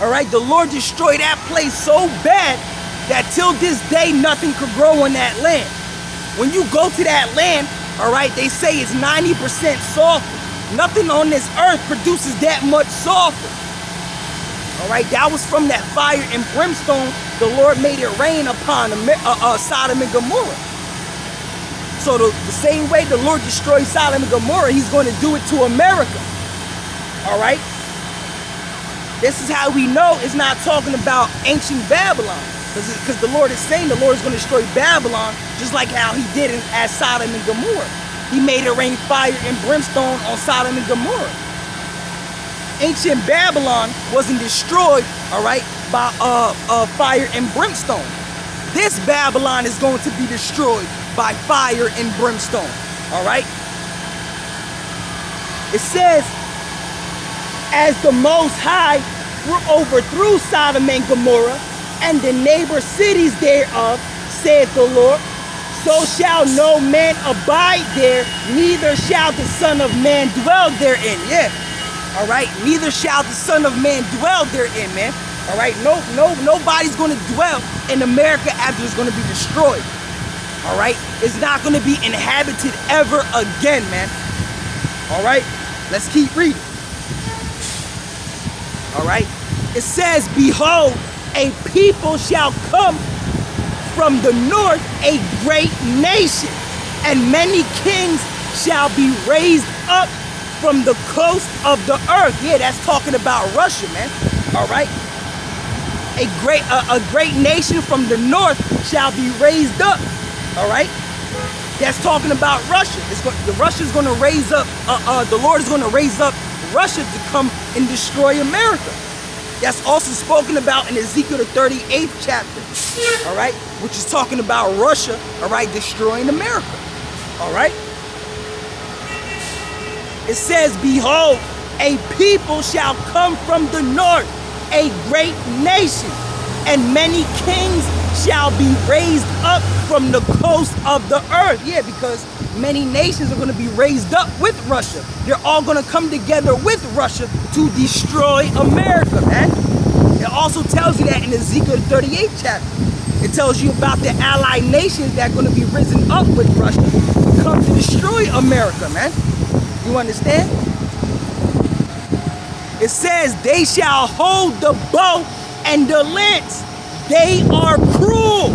all right, the Lord destroyed that place so bad that till this day nothing could grow on that land. When you go to that land, all right, they say it's 90% sulfur. Nothing on this earth produces that much sulfur. All right, that was from that fire and brimstone the Lord made it rain upon Sodom and Gomorrah. So the same way the Lord destroyed Sodom and Gomorrah, he's going to do it to America. All right? This is how we know it's not talking about ancient Babylon. Because the Lord is saying the Lord is going to destroy Babylon just like how he did at Sodom and Gomorrah. He made it rain fire and brimstone on Sodom and Gomorrah. Ancient Babylon wasn't destroyed, all right, by fire and brimstone. This Babylon is going to be destroyed by fire and brimstone, all right? It says, as the Most High overthrew Sodom and Gomorrah and the neighbor cities thereof, saith the Lord, so shall no man abide there, neither shall the Son of Man dwell therein. Yeah, all right? Neither shall the Son of Man dwell therein, man. All right? Nobody's going to dwell in America after it's going to be destroyed. All right? It's not going to be inhabited ever again, man. All right? Let's keep reading. All right? It says, behold, a people shall come from the north, a great nation, and many kings shall be raised up from the coast of the earth. Yeah, that's talking about Russia, man. All right? A great nation from the north shall be raised up. All right? That's talking about Russia. Russia's going to raise up, the Lord is going to raise up Russia to come and destroy America. That's also spoken about in Ezekiel the 38th chapter, all right? Which is talking about Russia, all right, destroying America, all right? It says, behold, a people shall come from the north, a great nation, and many kings shall be raised up from the coast of the earth. Yeah, because many nations are going to be raised up with Russia. They're all going to come together with Russia to destroy America, man. It also tells you that in Ezekiel 38th chapter. It tells you about the allied nations that are going to be risen up with Russia to come to destroy America, man. You understand? It says, they shall hold the bow and the lance. They are cruel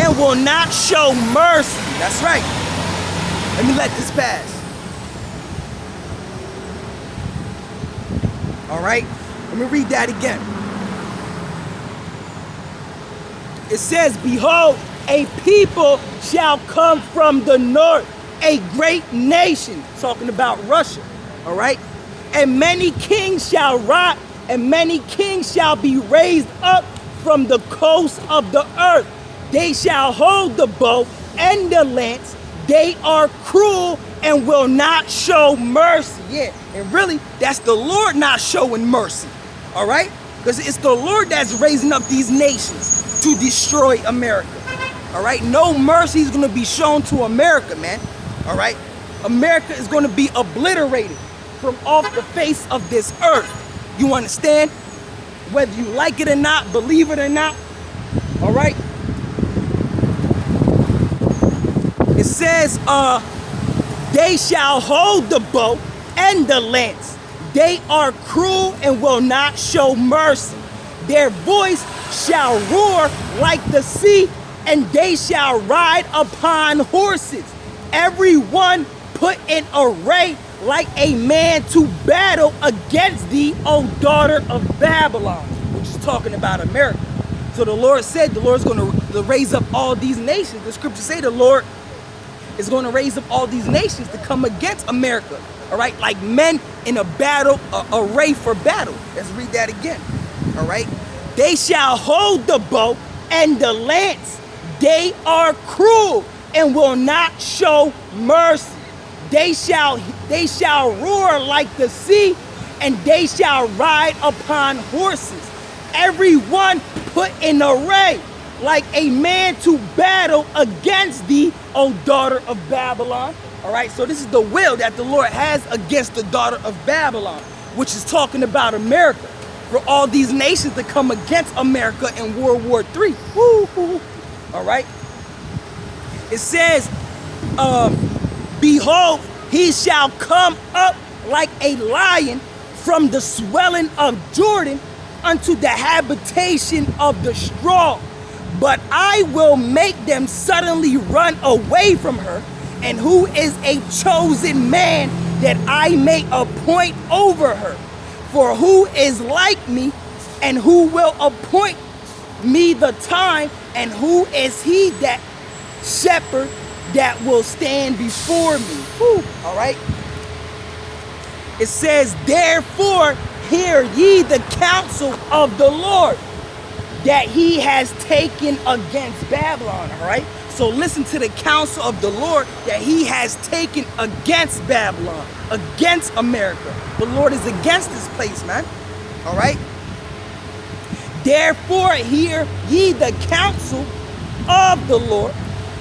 and will not show mercy. That's right. Let me let this pass. All right, let me read that again. It says, behold, a people shall come from the north, a great nation, talking about Russia, all right? And many kings shall rise, and many kings shall be raised up from the coast of the earth. They shall hold the bow and the lance. They are cruel and will not show mercy. Yeah, and really, that's the Lord not showing mercy, all right? Because it's the Lord that's raising up these nations to destroy America, all right? No mercy is going to be shown to America, man, all right? America is going to be obliterated from off the face of this earth. You understand? Whether you like it or not, believe it or not, all right? It says, they shall hold the bow and the lance. They are cruel and will not show mercy. Their voice shall roar like the sea, and they shall ride upon horses. Every one put in array like a man to battle against thee, O daughter of Babylon, which is talking about America. So the Lord said the Lord's going to raise up all these nations. The scriptures say the Lord is going to raise up all these nations to come against America, all right? Like men in a battle, array for battle. Let's read that again, all right? They shall hold the bow and the lance. They are cruel and will not show mercy. They shall roar like the sea, and they shall ride upon horses. Every one put in array like a man to battle against thee, O daughter of Babylon. All right, so this is the will that the Lord has against the daughter of Babylon, which is talking about America, for all these nations to come against America in World War III. Woo-hoo. All right. It says, behold, he shall come up like a lion from the swelling of Jordan unto the habitation of the strong. But I will make them suddenly run away from her. And who is a chosen man that I may appoint over her? For who is like me, and who will appoint me the time? And who is he that shepherd that will stand before me? Whew. All right. It says, therefore, hear ye the counsel of the Lord that he has taken against Babylon. All right. So listen to the counsel of the Lord that he has taken against Babylon, against America. The Lord is against this place, man. All right. Therefore, hear ye the counsel of the Lord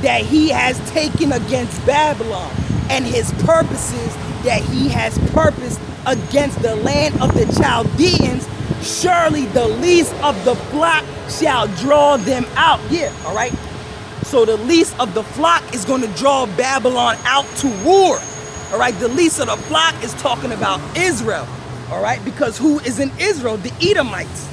that he has taken against Babylon, and his purposes that he has purposed against the land of the Chaldeans. Surely the least of the flock shall draw them out. Yeah, all right. So the least of the flock is going to draw Babylon out to war. All right. The least of the flock is talking about Israel. All right. Because who is in Israel? The Edomites.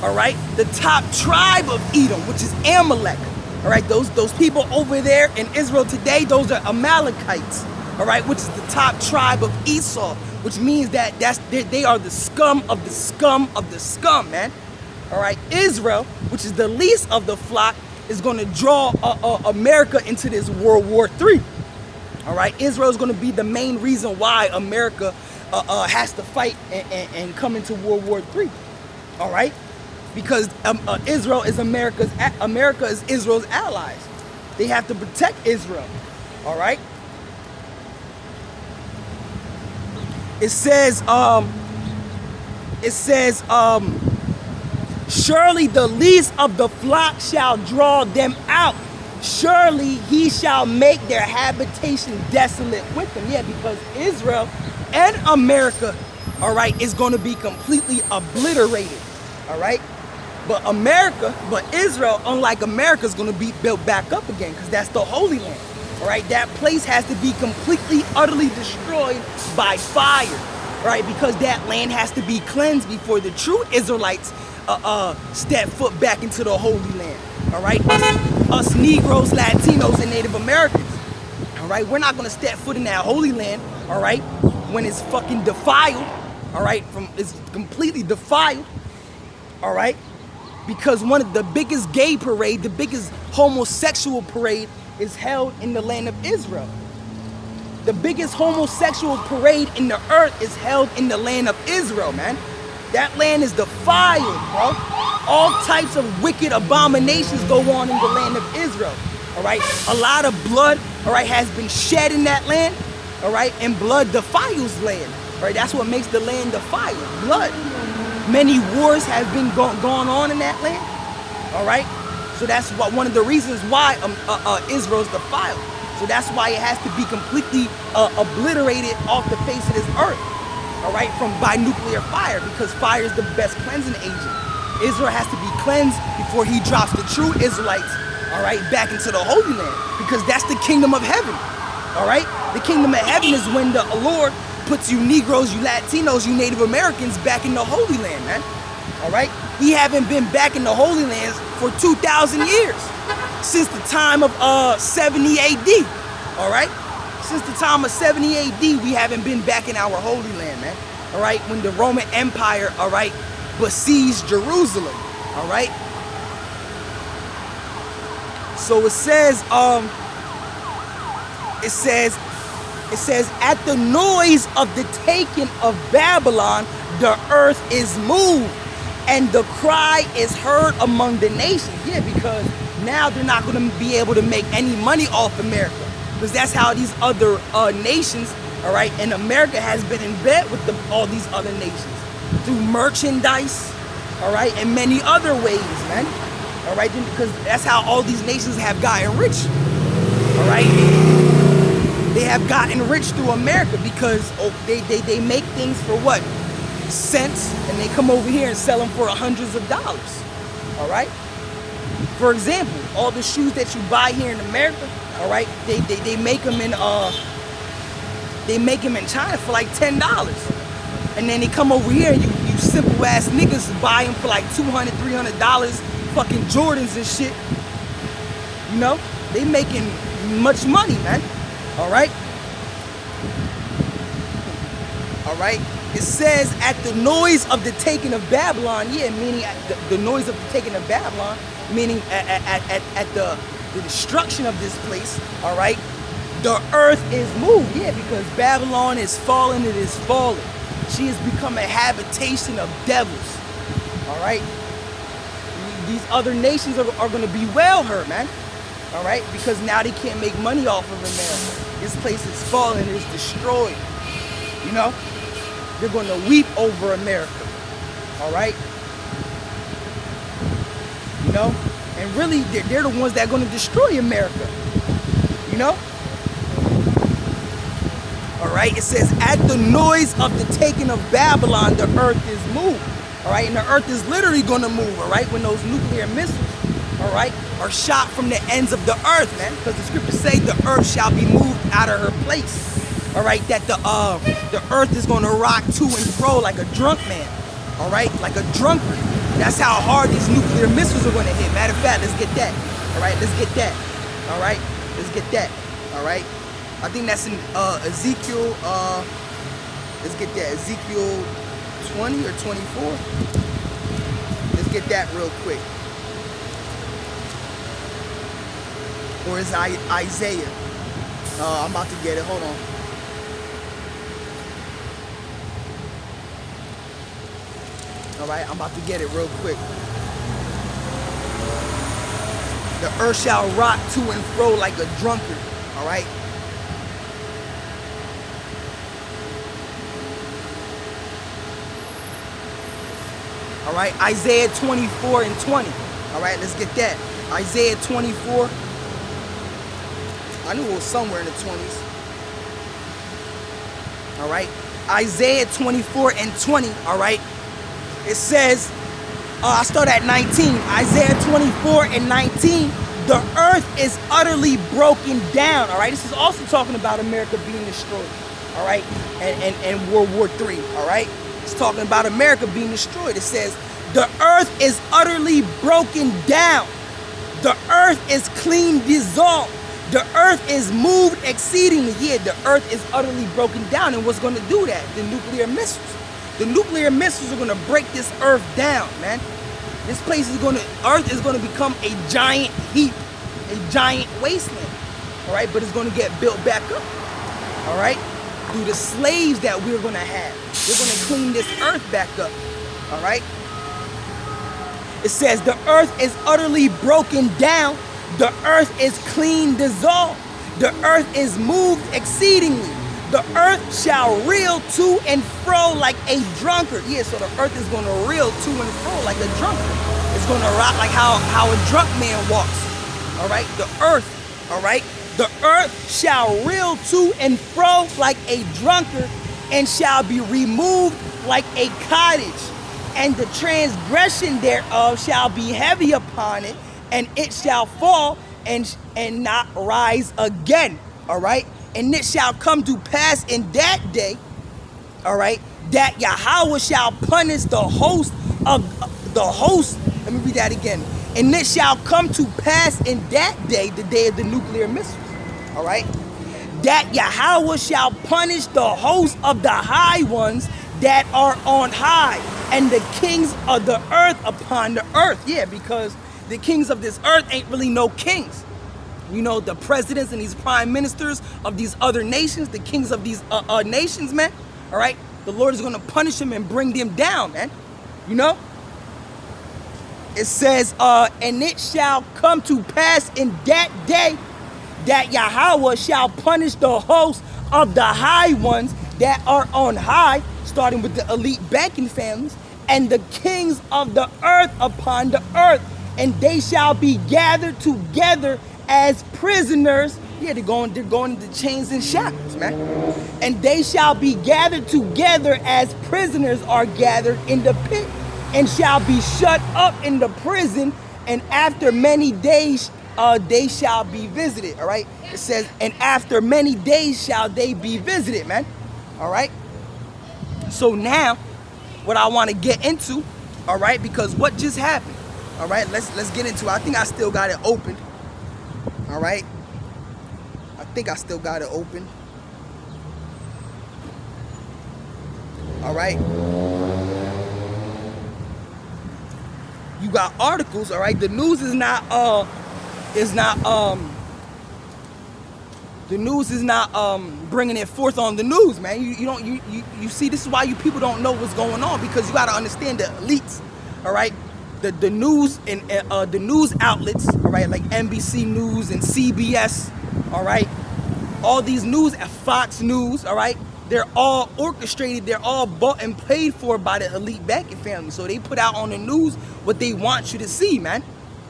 All right. The top tribe of Edom, which is Amalek. All right. Those people over there in Israel today, those are Amalekites. All right. Which is the top tribe of Esau, which means that they are the scum of the scum of the scum, man. All right. Israel, which is the least of the flock, is going to draw America into this World War III. All right. Israel is going to be the main reason why America has to fight and come into World War III. All right. Because Israel is America is Israel's allies. They have to protect Israel. All right. It says, surely the least of the flock shall draw them out. Surely he shall make their habitation desolate with them. Yeah, because Israel and America, all right, is going to be completely obliterated. All right. But Israel, unlike America, is going to be built back up again, because that's the Holy Land. All right, that place has to be completely, utterly destroyed by fire, right? Because that land has to be cleansed before the true Israelites step foot back into the Holy Land. All right, us Negroes, Latinos, and Native Americans. All right, we're not gonna step foot in that Holy Land. All right, when it's fucking defiled. All right, it's completely defiled. All right, because one of the biggest gay parade, the biggest homosexual parade, is held in the land of Israel. The biggest homosexual parade in the earth is held in the land of Israel, man. That land is defiled, bro. All types of wicked abominations go on in the land of Israel. All right, a lot of blood, all right, has been shed in that land. All right, and blood defiles land. All right, that's what makes the land defiled, blood. Many wars have been going on in that land. All right, so that's one of the reasons why Israel's defiled. So that's why it has to be completely obliterated off the face of this earth. All right, by nuclear fire, because fire is the best cleansing agent. Israel has to be cleansed before he drops the true Israelites, all right, back into the Holy Land, because that's the kingdom of heaven. All right, the kingdom of heaven is when the Lord puts you Negroes, you Latinos, you Native Americans back in the Holy Land, man. All right, we haven't been back in the Holy Lands for 2,000 years. Since the time of 70 AD, all right? Since the time of 70 AD, we haven't been back in our Holy Land, man. All right, when the Roman Empire, all right, besieged Jerusalem, all right? So it says, at the noise of the taking of Babylon, the earth is moved, and the cry is heard among the nations. Yeah, because now they're not going to be able to make any money off America, because that's how these other nations, all right, and America has been in bed with all these other nations through merchandise, all right, and many other ways, man, all right, because that's how all these nations have gotten rich, all right. They have gotten rich through America because they make things for what? Cents, and they come over here and sell them for hundreds of dollars, all right. For example, all the shoes that you buy here in America, all right, they make them in China for like $10, and then they come over here and you simple ass niggas buy them for like $200, $300, fucking Jordans and shit. You know, they making much money, man. All right. All right. It says at the noise of the taking of Babylon, yeah, meaning at the noise of the taking of Babylon, meaning at the destruction of this place, all right, the earth is moved, yeah, because Babylon is fallen, it is fallen. She has become a habitation of devils, all right. These other nations are going to bewail her, man, all right, because now they can't make money off of America. This place is fallen, it is destroyed, you know. They're going to weep over America, all right? You know? And really, they're the ones that are going to destroy America, you know? All right? It says, at the noise of the taking of Babylon, the earth is moved, all right? And the earth is literally going to move, all right? When those nuclear missiles, all right, are shot from the ends of the earth, man. Because the scriptures say the earth shall be moved out of her place. All right, that the earth is going to rock to and fro like a drunk man, all right, like a drunkard. That's how hard these nuclear missiles are going to hit. Matter of fact, let's get that. All right, let's get that. All right, let's get that. All right, I think that's in Ezekiel. Let's get that, Ezekiel 20 or 24. Let's get that real quick. Or is Isaiah? I'm about to get it. Hold on. All right, I'm about to get it real quick. The earth shall rock to and fro like a drunkard. All right. All right, Isaiah 24 and 20. All right, let's get that. Isaiah 24. I knew it was somewhere in the 20s. All right, Isaiah 24 and 20. All right. It says, I start at 19. Isaiah 24 and 19. The earth is utterly broken down. All right. This is also talking about America being destroyed. All right. And World War III. All right. It's talking about America being destroyed. It says, the earth is utterly broken down. The earth is clean dissolved. The earth is moved exceedingly. Yeah, the earth is utterly broken down. And what's going to do that? The nuclear missiles. The nuclear missiles are going to break this earth down, man. This place is earth is going to become a giant heap, a giant wasteland, all right? But it's going to get built back up, all right? Through the slaves that we're going to have. We're going to clean this earth back up, all right? It says the earth is utterly broken down. The earth is clean dissolved. The earth is moved exceedingly. The earth shall reel to and fro like a drunkard. Yeah, so the earth is going to reel to and fro like a drunkard. It's going to rock like how a drunk man walks. All right, the earth, all right? The earth shall reel to and fro like a drunkard and shall be removed like a cottage. And the transgression thereof shall be heavy upon it, and it shall fall and not rise again. All right? And it shall come to pass in that day, all right, that Yahweh shall punish the host of the host. Let me read that again. And it shall come to pass in that day, the day of the nuclear missiles, all right, that Yahweh shall punish the host of the high ones that are on high, and the kings of the earth upon the earth. Yeah, because the kings of this earth ain't really no kings. You know, the presidents and these prime ministers of these other nations, the kings of these nations, man, all right? The Lord is going to punish them and bring them down, man, you know? It says, and it shall come to pass in that day that Yahweh shall punish the host of the high ones that are on high, starting with the elite banking families, and the kings of the earth upon the earth, and they shall be gathered together as prisoners. Yeah, they're going into chains and shackles, man. And they shall be gathered together as prisoners are gathered in the pit, and shall be shut up in the prison, and after many days they shall be visited. All right, it says, and after many days shall they be visited, man. All right, so now what I want to get into, all right, because what just happened, all right, let's get into it. I think I still got it open. All right, I think I still got it open. All right, you got articles. All right, the news is not the news is not bringing it forth on the news, man. You see, this is why you people don't know what's going on, because you got to understand the elites, all right? The news and the news outlets, all right, like NBC News and CBS, all right, all these news at Fox News, all right, they're all orchestrated, they're all bought and paid for by the elite banking family. So they put out on the news what they want you to see, man,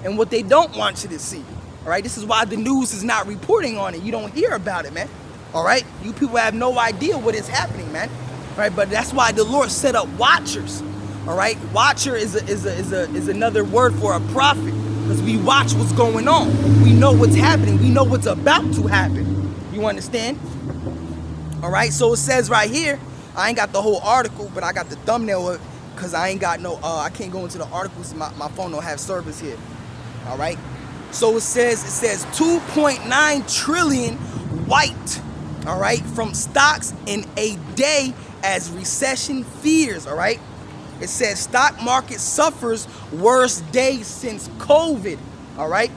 and what they don't want you to see. All right, this is why the news is not reporting on it. You don't hear about it, man. All right, you people have no idea what is happening, man. All right, but that's why the Lord set up watchers. All right, watcher is another word for a prophet, because we watch what's going on. We know what's happening. We know what's about to happen. You understand? All right, so it says right here, I ain't got the whole article, but I got the thumbnail of it, because I ain't got no, I can't go into the articles. My phone don't have service here. All right, so it says 2.9 trillion wiped, all right, from stocks in a day as recession fears. All right, it says stock market suffers worst day since COVID. All right,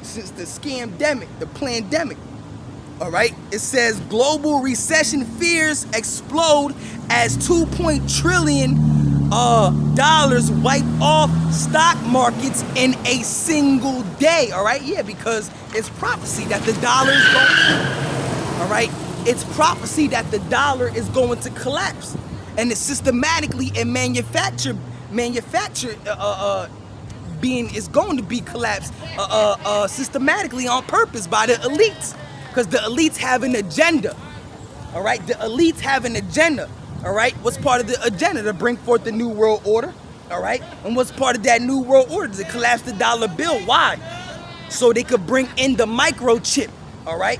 since the scamdemic, the pandemic. All right, it says global recession fears explode as $2 trillion wipe off stock markets in a single day. All right, yeah, because it's prophecy that the dollar is going. All right, it's prophecy that the dollar is going to collapse, and it's systematically and being is going to be collapsed systematically on purpose by the elites. Because the elites have an agenda, all right? The elites have an agenda, all right? What's part of the agenda? To bring forth the New World Order, all right? And what's part of that New World Order? To collapse the dollar bill. Why? So they could bring in the microchip, all right?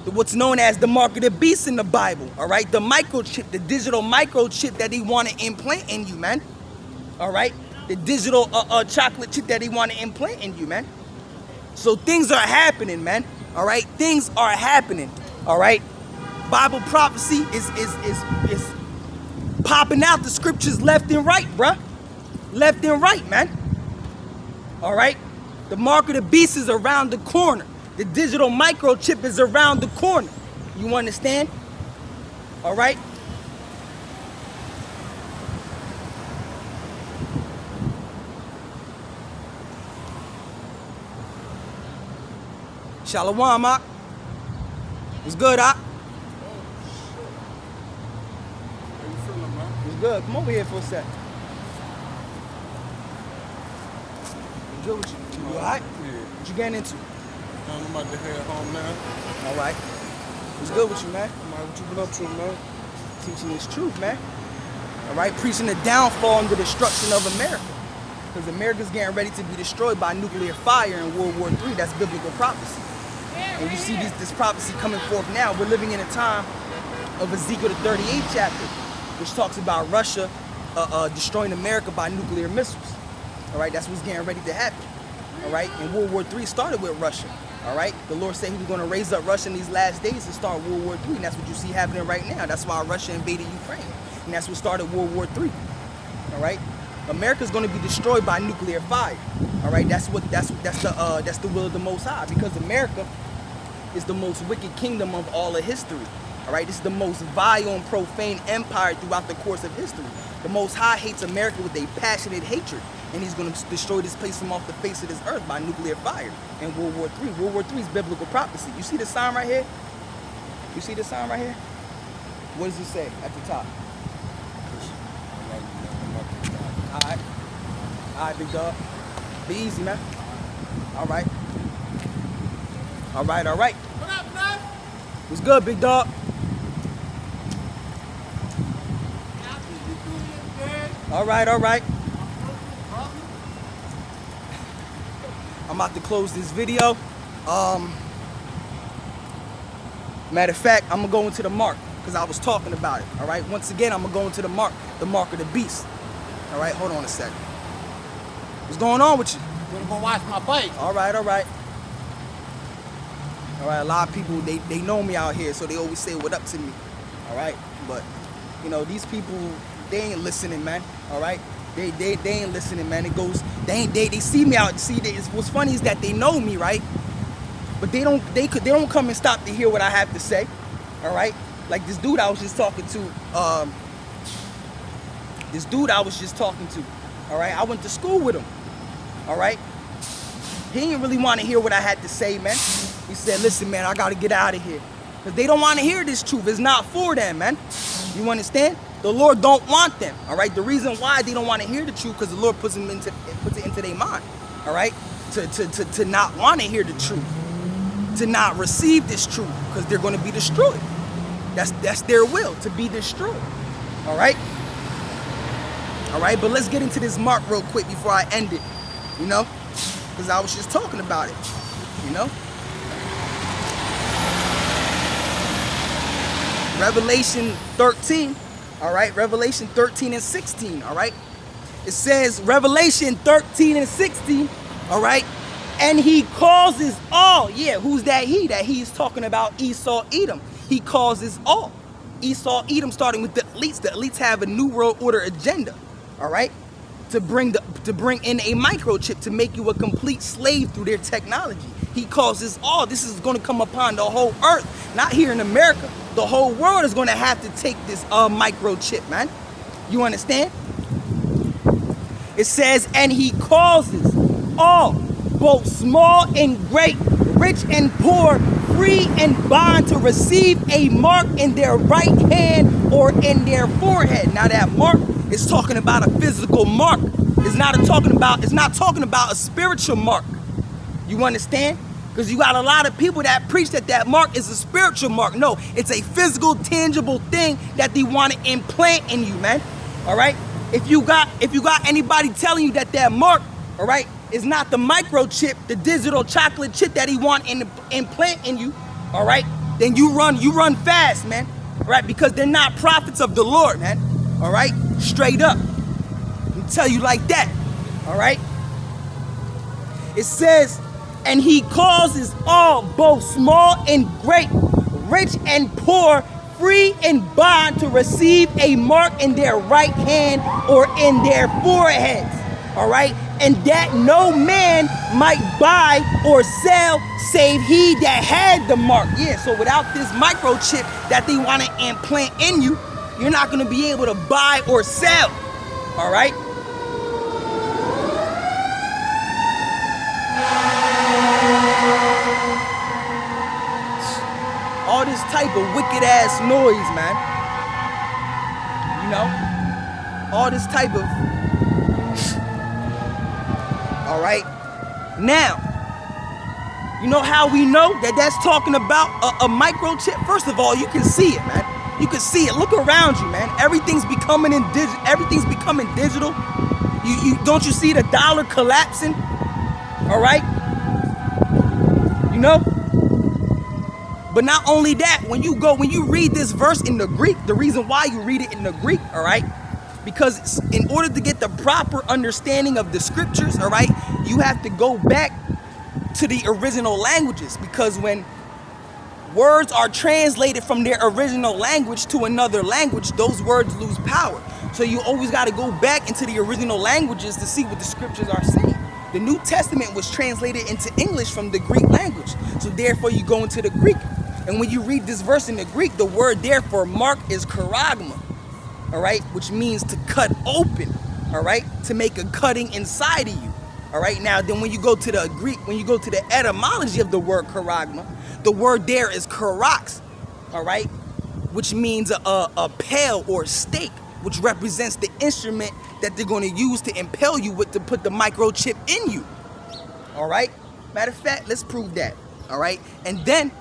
What's known as the mark of the beast in the Bible, all right? The microchip, the digital microchip that they want to implant in you, man, all right? The digital chocolate chip that they want to implant in you, man. So things are happening, man. All right, things are happening. All right, Bible prophecy is popping out the scriptures left and right, bruh. Left and right, man. All right, the mark of the beast is around the corner. The digital microchip is around the corner. You understand? All right. Shalom, Ak. What's good, Ak? How you feeling, man? What's good? Come over here for a sec. What's good with you? You all right? Yeah. What you getting into? I'm about to head home now. All right. What's good with you, man? Man, what you been up to, man? Teaching this truth, man. All right, preaching the downfall and the destruction of America. Because America's getting ready to be destroyed by nuclear fire in World War III. That's biblical prophecy. And you see this prophecy coming forth now. We're living in a time of Ezekiel the 38th chapter, which talks about Russia destroying America by nuclear missiles. All right, that's what's getting ready to happen. All right, and World War III started with Russia. All right, the Lord said he was going to raise up Russia in these last days to start World War III, and that's what you see happening right now. That's why Russia invaded Ukraine, and that's what started World War III. All right, America's going to be destroyed by nuclear fire. All right, that's the will of the Most High, because America is the most wicked kingdom of all of history. All right, this is the most vile and profane empire throughout the course of history. The Most High hates America with a passionate hatred, and he's going to destroy this place from off the face of this earth by nuclear fire in World War III. World War III is biblical prophecy. You see the sign right here? You see the sign right here? What does it say at the top? All right. All right, big dog. Be easy, man. All right. All right, all right. What up, man? What's good, big dog? All right, all right. I'm about to close this video. Matter of fact, I'm gonna go into the mark because I was talking about it. All right. Once again, I'm gonna go into the mark of the beast. All right. Hold on a second. What's going on with you? I'm gonna go watch my bike. All right, all right. All right, a lot of people, they know me out here, so they always say what up to me. All right, but you know, these people, they ain't listening, man. All right, they ain't listening, man. It goes, they see me out. See, what's funny is that they know me, right? But they don't come and stop to hear what I have to say. All right, like this dude I was just talking to. All right, I went to school with him. All right, he didn't really want to hear what I had to say, man. He said, listen, man, I got to get out of here. Because they don't want to hear this truth. It's not for them, man. You understand? The Lord don't want them, all right? The reason why they don't want to hear the truth, because the Lord puts it into their mind, all right? To not want to hear the truth, to not receive this truth, because they're going to be destroyed. That's their will, to be destroyed, all right? All right, but let's get into this mark real quick before I end it, you know? Because I was just talking about it, you know? Revelation 13, all right? Revelation 13 and 16, all right? It says, Revelation 13 and 16, all right? And he causes all. Yeah, who's that he? That he's talking about Esau, Edom. He causes all. Esau, Edom, starting with the elites. The elites have a new world order agenda, all right? To bring in a microchip to make you a complete slave through their technology. He causes all. This is going to come upon the whole earth, not here in America. The whole world is going to have to take this microchip, man. You understand? It says, and he causes all, both small and great, rich and poor, free and bond, to receive a mark in their right hand or in their forehead. Now that mark is talking about a physical mark. It's not talking about a spiritual mark. You understand? Because you got a lot of people that preach that mark is a spiritual mark. No, it's a physical, tangible thing that they want to implant in you, man. All right? If you got anybody telling you that mark, all right, is not the microchip, the digital chocolate chip that he want in implant in you, all right, then you run fast, man. All right? Because they're not prophets of the Lord, man. All right? Straight up. I'll tell you like that. All right? It says, And he causes all, both small and great, rich and poor, free and bond, to receive a mark in their right hand or in their foreheads. All right? And that no man might buy or sell save he that had the mark. Yeah, so without this microchip that they want to implant in you, you're not going to be able to buy or sell. All right? All this type of wicked ass noise, man. You know? All this type of... Alright? Now, you know how we know that that's talking about a microchip? First of all, you can see it, man. You can see it. Look around you, man. Everything's becoming digital. Don't you see the dollar collapsing? Alright? You know? But not only that, when you read this verse in the Greek, the reason why you read it in the Greek, all right, because in order to get the proper understanding of the scriptures, all right, you have to go back to the original languages, because when words are translated from their original language to another language, those words lose power. So you always got to go back into the original languages to see what the scriptures are saying. The New Testament was translated into English from the Greek language. So therefore you go into the Greek. And when you read this verse in the Greek, the word there for mark is charagma, all right, which means to cut open, all right, to make a cutting inside of you, all right. Now, then when you go to the Greek, when you go to the etymology of the word charagma, the word there is charax, all right, which means a pail or stake, which represents the instrument that they're going to use to impel you with, to put the microchip in you, all right. Matter of fact, let's prove that, all right. And then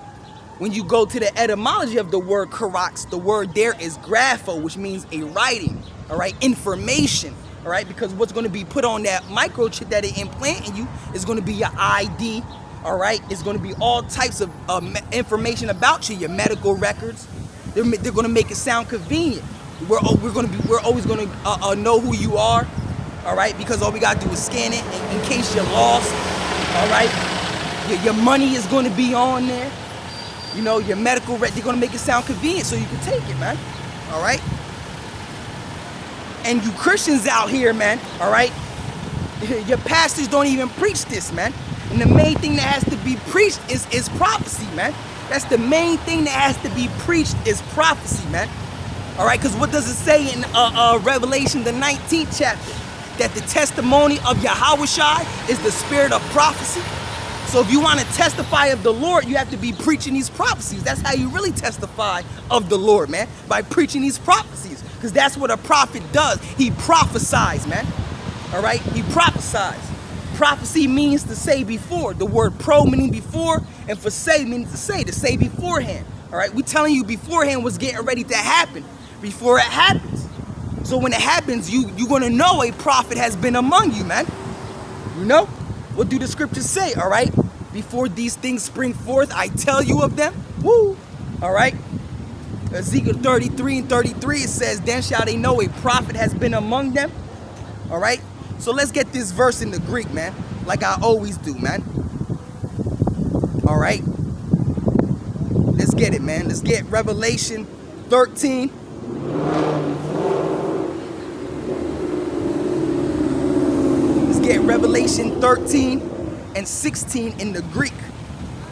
when you go to the etymology of the word charax, the word there is grapho, which means a writing, all right, information, all right, because what's going to be put on that microchip that they implant in you is going to be your ID, all right, it's going to be all types of information about you, your medical records. They're going to make it sound convenient. We're always going to know who you are, all right, because all we got to do is scan it in case you're lost, all right. Your money is going to be on there. You know, your medical record, they're going to make it sound convenient so you can take it, man. All right? And you Christians out here, man, all right? Your pastors don't even preach this, man. And the main thing that has to be preached is prophecy, man. That's the main thing that has to be preached is prophecy, man. All right? Because what does it say in Revelation, the 19th chapter? That the testimony of Yahushua is the spirit of prophecy. So if you want to testify of the Lord, you have to be preaching these prophecies. That's how you really testify of the Lord, man. By preaching these prophecies. Because that's what a prophet does. He prophesies, man. All right? He prophesies. Prophecy means to say before. The word pro meaning before, and for say means to say beforehand. All right? We're telling you beforehand what's getting ready to happen before it happens. So when it happens, you're going to know a prophet has been among you, man. You know? What do the scriptures say, all right? Before these things spring forth, I tell you of them. Woo! All right? Ezekiel 33 and 33, it says, then shall they know a prophet has been among them. All right? So let's get this verse in the Greek, man. Like I always do, man. All right? Let's get it, man. Let's get Revelation 13. Get Revelation 13 and 16 in the Greek.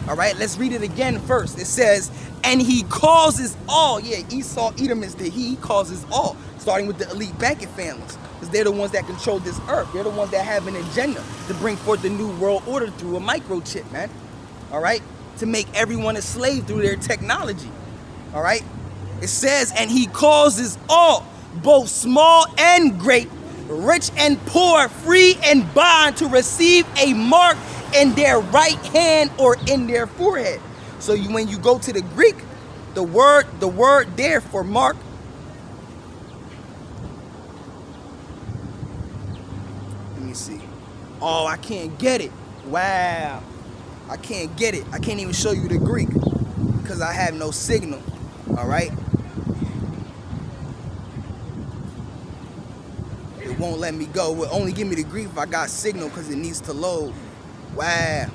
All right, let's read it again first. It says, and he causes all. Yeah, Esau, Edom is the he causes all, starting with the elite banking families, because they're the ones that control this earth. They're the ones that have an agenda to bring forth the new world order through a microchip, man. All right, to make everyone a slave through their technology. All right, it says, and he causes all, both small and great, rich and poor, free and bond, to receive a mark in their right hand or in their forehead. So when you go to the Greek, the word there for mark, let me see. Oh, I can't get it. Wow. I can't get it. I can't even show you the Greek because I have no signal. All right. It won't let me go. It will only give me the Greek if I got signal because it needs to load. Wow.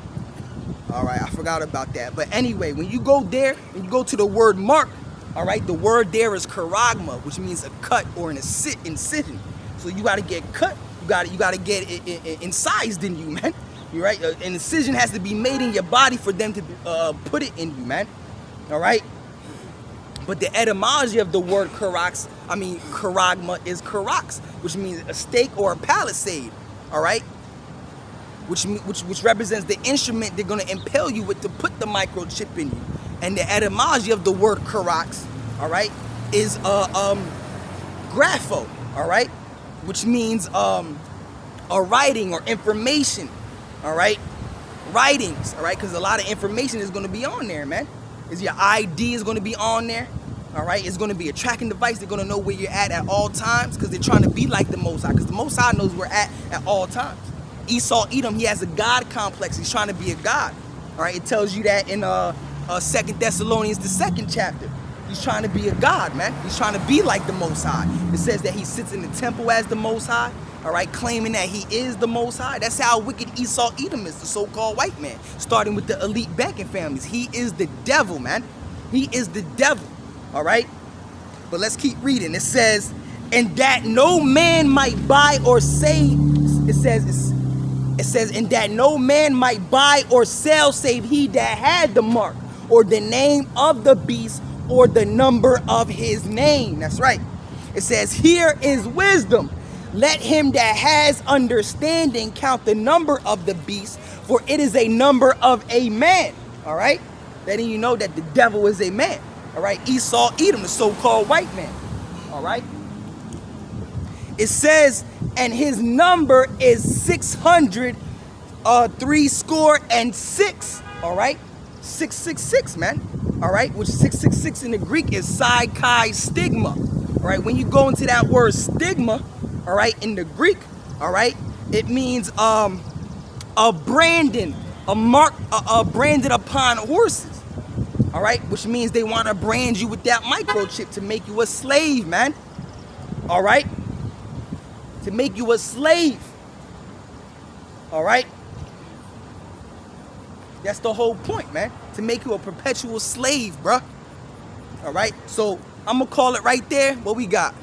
All right, I forgot about that. But anyway, when you go there, when you go to the word mark, all right, the word there is karagma, which means a cut or an incision. So you got to get cut. You got to get it incised in you, man. You right? An incision has to be made in your body for them to put it in you, man. All right. But the etymology of the word karagma is karax, which means a stake or a palisade. All right. Which represents the instrument they're gonna impale you with to put the microchip in you. And the etymology of the word karax, all right, is grapho, all right, which means a writing or information, all right, writings, all right, because a lot of information is gonna be on there, man. Is your ID is gonna be on there, all right. It's gonna be a tracking device. They're gonna know where you're at all times because they're trying to be like the Most High, because the Most High knows where we're at all times. Esau Edom, he has a God complex. He's trying to be a God. All right, it tells you that in 2 Thessalonians, the 2nd chapter. He's trying to be a God, man. He's trying to be like the Most High. It says that he sits in the temple as the Most High, all right, claiming that he is the Most High. That's how wicked Esau Edom is, the so-called white man, starting with the elite banking families. He is the devil, man. He is the devil, all right? But let's keep reading. It says, and that no man might buy or say, it says, and that no man might buy or sell save he that had the mark, or the name of the beast, or the number of his name. That's right. It says, here is wisdom. Let him that has understanding count the number of the beast, for it is a number of a man. All right? Letting you know that the devil is a man. All right? Esau Edom, the so-called white man. All right? It says, and his number is 600, 6. All right, 666, man. All right, which 666 in the Greek is psi chi stigma. All right, when you go into that word stigma, all right, in the Greek, all right, it means a branding, a mark, branded upon horses. All right, which means they want to brand you with that microchip to make you a slave, man. All right. To make you a slave. All right? That's the whole point, man. To make you a perpetual slave, bruh. All right? So, I'm going to call it right there. What we got?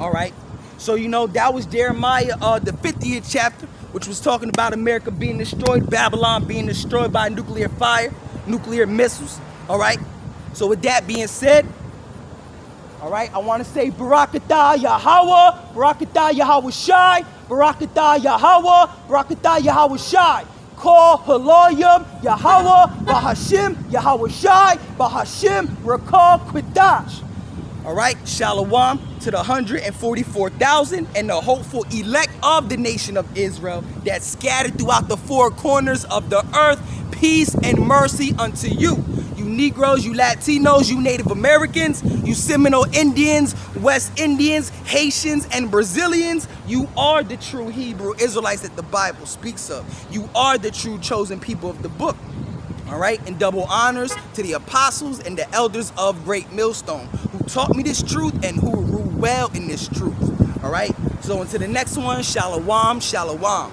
All right. So, you know, that was Jeremiah, the 50th chapter, which was talking about America being destroyed, Babylon being destroyed by nuclear fire, nuclear missiles. All right? So, with that being said, all right, I want to say Barakatah Yahweh, Barakatah Yahweh Shai, Barakatah Yahweh, Barakatah Yahweh Shai. Call Haloyim Yahweh, Bahashim Yahweh Shai, Bahashim Rakal Quadash. All right, Shalom to the 144,000 and the hopeful elect of the nation of Israel that scattered throughout the four corners of the earth. Peace and mercy unto you. You Negroes, you Latinos, you Native Americans, you Seminole Indians, West Indians, Haitians, and Brazilians, you are the true Hebrew Israelites that the Bible speaks of. You are the true chosen people of the book. All right, and double honors to the apostles and the elders of Great Millstone who taught me this truth and who rule well in this truth. All right, so until the next one, shalom, shalom.